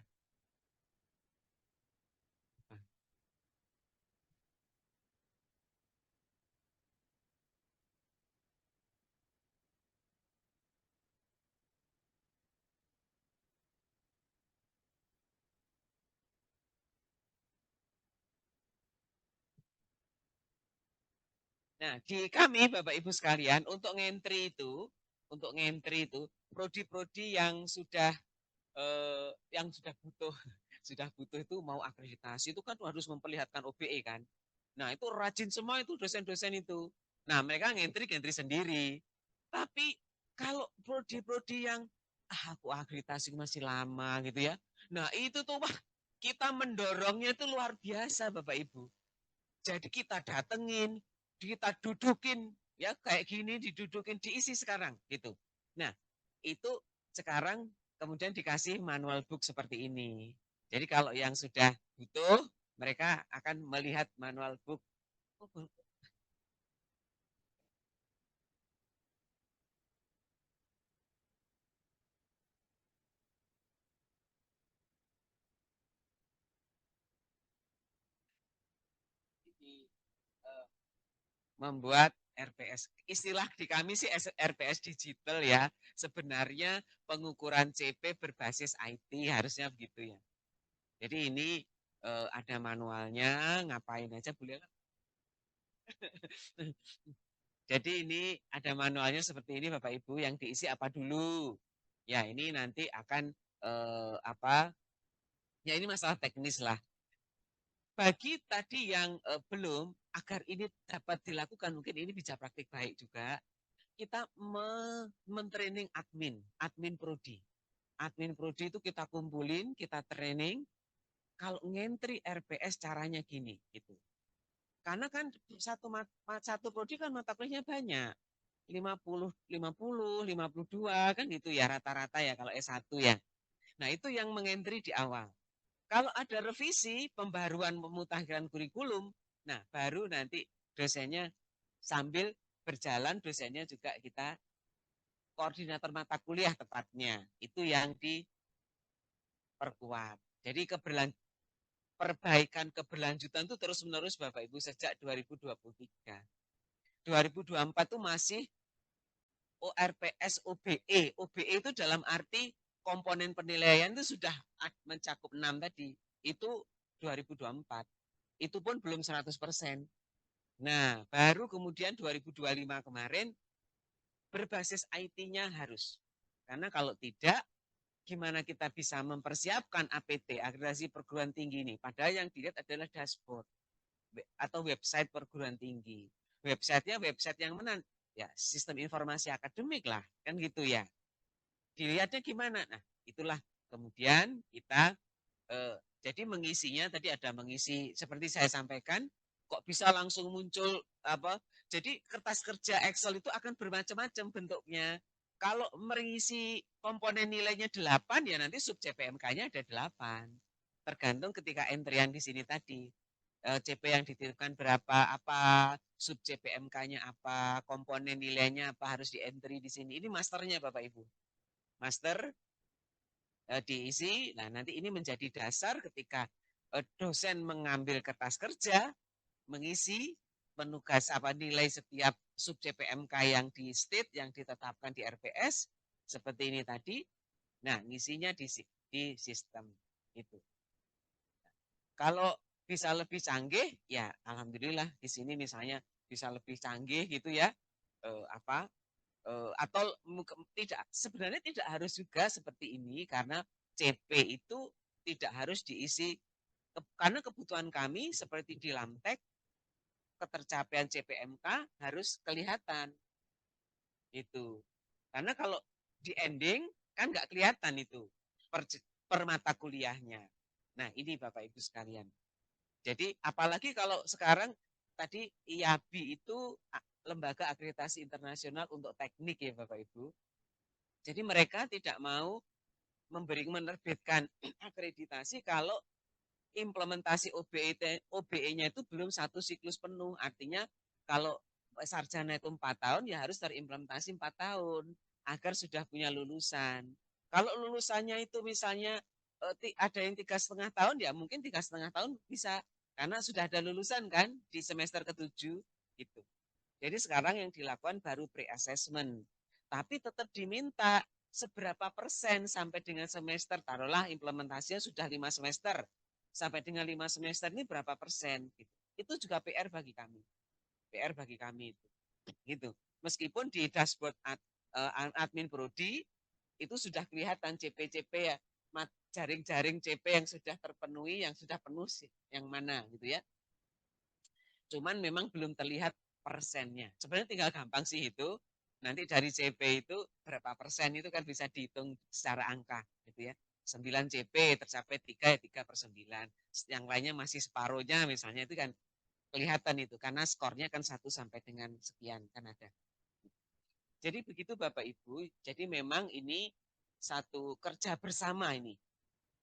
S2: nah, di kami Bapak Ibu sekalian untuk ngentri itu, prodi-prodi yang sudah butuh sudah butuh itu mau akreditasi itu kan harus memperlihatkan OBE kan. Nah, itu rajin semua itu dosen-dosen itu. Nah, mereka ngentri sendiri. Tapi kalau prodi-prodi yang aku akreditasi masih lama gitu ya. Nah, itu tuh wah, kita mendorongnya itu luar biasa Bapak Ibu. Jadi kita datengin, kita dudukin, ya kayak gini didudukin, diisi sekarang gitu. Nah, itu sekarang kemudian dikasih manual book seperti ini. Jadi kalau yang sudah butuh, mereka akan melihat manual book. Membuat RPS. Istilah di kami sih RPS digital ya. Sebenarnya pengukuran CP berbasis IT harusnya begitu ya. Jadi ini ada manualnya, ngapain aja boleh. Jadi ini ada manualnya seperti ini Bapak Ibu, yang diisi apa dulu. Ya ini nanti akan apa? Ya ini masalah teknis lah. Bagi tadi yang belum, agar ini dapat dilakukan, mungkin ini bisa praktik baik juga. Kita men-training admin prodi. Admin prodi itu kita kumpulin, kita training. Kalau ngentri RPS caranya gini, gitu. Karena kan satu prodi kan mata kuliahnya banyak. 50, 50, 52 kan gitu ya rata-rata ya kalau S1 ya. Nah, itu yang mengentri di awal. Kalau ada revisi, pembaruan pemutahiran kurikulum, nah baru nanti dosennya sambil berjalan, dosennya juga kita koordinator mata kuliah tepatnya. Itu yang diperkuat. Jadi perbaikan keberlanjutan itu terus-menerus Bapak Ibu sejak 2023. 2024 itu masih ORPS OBE. OBE itu dalam arti komponen penilaian itu sudah mencakup 6 tadi. Itu 2024. Itu pun belum 100%. Nah, baru kemudian 2025 kemarin berbasis IT-nya harus. Karena kalau tidak, gimana kita bisa mempersiapkan APT, akreditasi perguruan tinggi ini. Padahal yang dilihat adalah dashboard atau website perguruan tinggi. Websitenya website yang mana? Ya, sistem informasi akademik lah, kan gitu ya. Dilihatnya gimana? Nah, itulah kemudian kita jadi mengisinya tadi ada mengisi seperti saya sampaikan, kok bisa langsung muncul apa? Jadi kertas kerja Excel itu akan bermacam-macam bentuknya. Kalau mengisi komponen nilainya 8 ya nanti sub CPMK-nya ada 8. Tergantung ketika entrian di sini tadi. CP yang dititipkan berapa, apa, sub CPMK-nya apa, komponen nilainya apa harus di entry di sini. Ini masternya Bapak Ibu. Master diisi. Nah, nanti ini menjadi dasar ketika dosen mengambil kertas kerja, mengisi penugas apa nilai setiap sub CPMK yang di state yang ditetapkan di RPS seperti ini tadi. Nah, ngisinya di sistem itu. Kalau bisa lebih canggih, ya alhamdulillah di sini misalnya bisa lebih canggih gitu ya. Apa atau tidak sebenarnya tidak harus juga seperti ini karena CP itu tidak harus diisi karena kebutuhan kami seperti di Lamtek ketercapaian CPMK harus kelihatan itu karena kalau di ending kan nggak kelihatan itu per mata kuliahnya. Nah ini Bapak Ibu sekalian. Jadi apalagi kalau sekarang tadi IABI itu lembaga akreditasi internasional untuk teknik ya Bapak Ibu. Jadi mereka tidak mau menerbitkan akreditasi kalau implementasi OBE-nya itu belum satu siklus penuh. Artinya kalau sarjana itu 4 tahun ya harus terimplementasi 4 tahun agar sudah punya lulusan. Kalau lulusannya itu misalnya ada yang 3,5 tahun ya mungkin 3,5 tahun bisa karena sudah ada lulusan kan di semester ke-7 gitu. Jadi sekarang yang dilakukan baru pre-assessment. Tapi tetap diminta seberapa persen sampai dengan semester. Taruhlah implementasinya sudah 5 semester. Sampai dengan 5 semester ini berapa persen. Gitu. Itu juga PR bagi kami. PR bagi kami itu. Gitu. Meskipun di dashboard admin prodi itu sudah kelihatan CP-CP ya. Jaring-jaring CP yang sudah terpenuhi, yang sudah penuh yang mana gitu ya. Cuman memang belum terlihat persennya. Sebenarnya tinggal gampang sih itu. Nanti dari CP itu berapa persen itu kan bisa dihitung secara angka gitu ya. 9 CP tercapai 3 ya 3/9. Yang lainnya masih separuhnya misalnya itu kan kelihatan itu karena skornya kan 1 sampai dengan sekian kan ada. Jadi begitu Bapak Ibu. Jadi memang ini satu kerja bersama ini.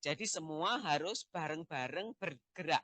S2: Jadi semua harus bareng-bareng bergerak